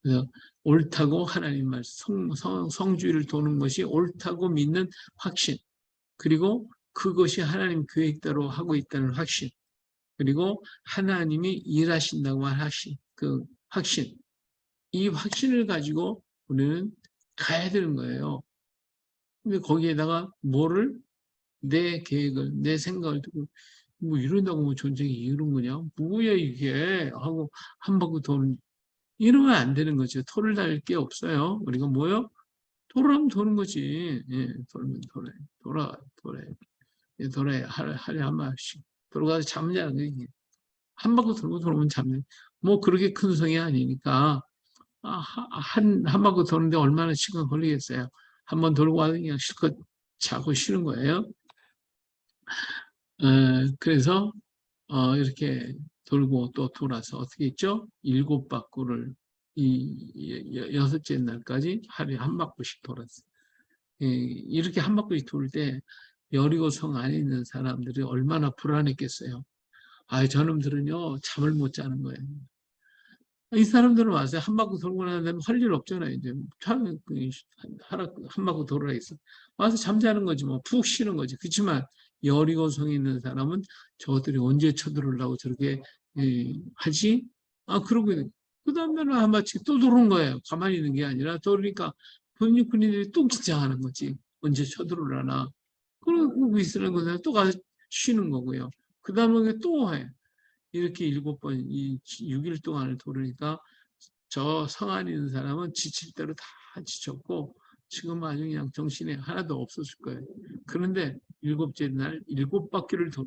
그래서 옳다고 하나님 말씀, 성주의를 도는 것이 옳다고 믿는 확신, 그리고 그것이 하나님 계획대로 하고 있다는 확신, 그리고 하나님이 일하신다고 한 확신, 그 확신, 이 확신을 가지고 우리는 가야 되는 거예요. 근데 거기에다가 뭐를 내 계획을, 내 생각을 두고 뭐 이런다고 뭐 전쟁이 이런 거냐? 뭐야 이게? 하고 한 바퀴 도는 이러면 안 되는 거죠. 토를 달 게 없어요. 우리가 뭐요? 돌아면 도는 거지. 예, 돌면 돌아요. 돌아요. 예, 돌아요. 하루에 한 번씩. 돌아가서 잠자는 거지. 한 바퀴 돌고 돌아오면 잠는. 뭐 그렇게 큰 성이 아니니까 한 바퀴 도는데 얼마나 시간 걸리겠어요. 한 번 돌고 와서 그냥 실컷 자고 쉬는 거예요. 그래서 이렇게 돌고 또 돌아서 어떻게 했죠? 7바퀴를 여섯째 날까지 하루에 한 바퀴씩 돌았어요. 이렇게 한 바퀴씩 돌 때 여리고 성 안에 있는 사람들이 얼마나 불안했겠어요. 저놈들은요 잠을 못 자는 거예요. 이 사람들은 와서 한 바퀴 돌고 난 다음에 할 일 없잖아요. 이제 한 바퀴 돌아야 있어. 와서 잠자는 거지 뭐 푹 쉬는 거지. 그렇지만 여리고성에 있는 사람은 저들이 언제 쳐들어오려고 저렇게 하지? 그러고 그 다음에는 한 바퀴 또 도는 거예요. 가만히 있는 게 아니라 그러니까 군인들이 또 긴장하는 거지. 언제 쳐들어오려나. 그러고 있으는 거는 또 가서 쉬는 거고요. 그 다음에 또 해. 이렇게 7번, 6일 동안을 돌으니까 저 성 안에 있는 사람은 지칠 대로 다 지쳤고 지금 아주 그냥 정신이 하나도 없었을 거예요. 그런데 7째 날 7바퀴를 돌,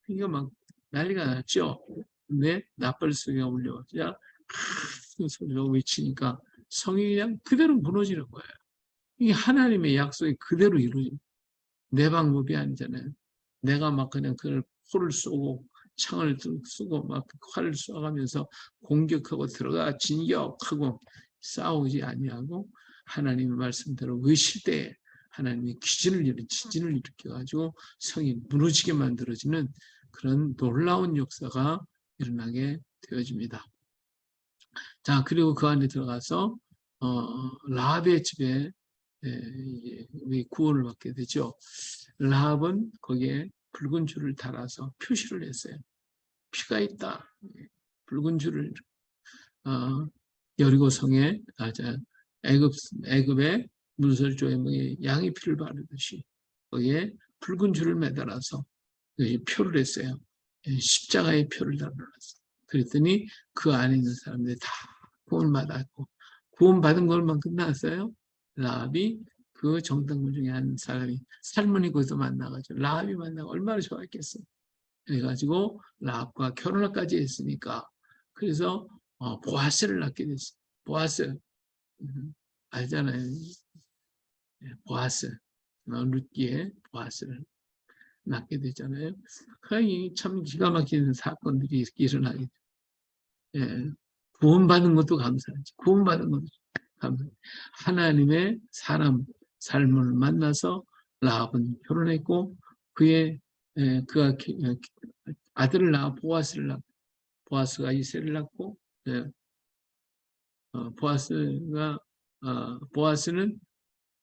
그러니까 막 난리가 났죠. 근데 나팔 소리가 울려오자 큰 소리가 외치니까 성이 그냥 그대로 무너지는 거예요. 이게 하나님의 약속이 그대로 이루어져. 내 방법이 아니잖아요. 내가 막 그냥 그걸 포를 쏘고 창을 쓰고 막 활을 쏘가면서 공격하고 들어가 진격하고 싸우지 아니하고 하나님의 말씀대로 그 시대에 하나님이 지진을 일으켜가지고 성이 무너지게 만들어지는 그런 놀라운 역사가 일어나게 되어집니다. 자, 그리고 그 안에 들어가서 라합의 집에 구원을 받게 되죠. 라합은 거기에 붉은 줄을 달아서 표시를 했어요. 피가 있다. 붉은 줄을 여리고성에 애굽의 문설조에 양의 피를 바르듯이 거기에 붉은 줄을 매달아서 표를 했어요. 십자가의 표를 달아놨어요. 그랬더니 그 안에 있는 사람들이 다 구원받았고 구원받은 것만 끝났어요. 라합이 그 정탐꾼 중에 한 사람이 살문이 거기서 만나가지고 라합이 만나고 얼마나 좋아했겠어요. 그래가지고 라합과 결혼까지 했으니까 그래서 보아스를 낳게 됐어요. 보아스 알잖아요. 보아스 룻기에 보아스를 낳게 되잖아요. 참 기가 막히는 사건들이 일어나게 돼요. 예, 구원받은 것도 감사하지. 구원받은 것도 감사하지. 하나님의 삶을 만나서 라합은 결혼했고 그가 아들을 낳아 보아스를 낳고 보아스가 이새를 낳고 보아스는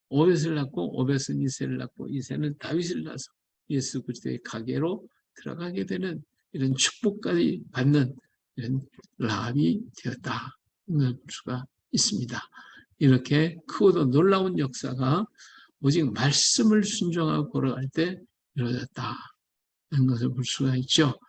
오벳을 낳고 오벳은 이새를 낳고 이새는 다윗을 낳아서 예수 그리스도의 가게로 들어가게 되는 이런 축복까지 받는 이런 라합이 되었다. 볼 수가 있습니다. 이렇게 크고도 놀라운 역사가 오직 말씀을 순종하고 걸어갈 때 이루어졌다. 하는 것을 볼 수가 있죠.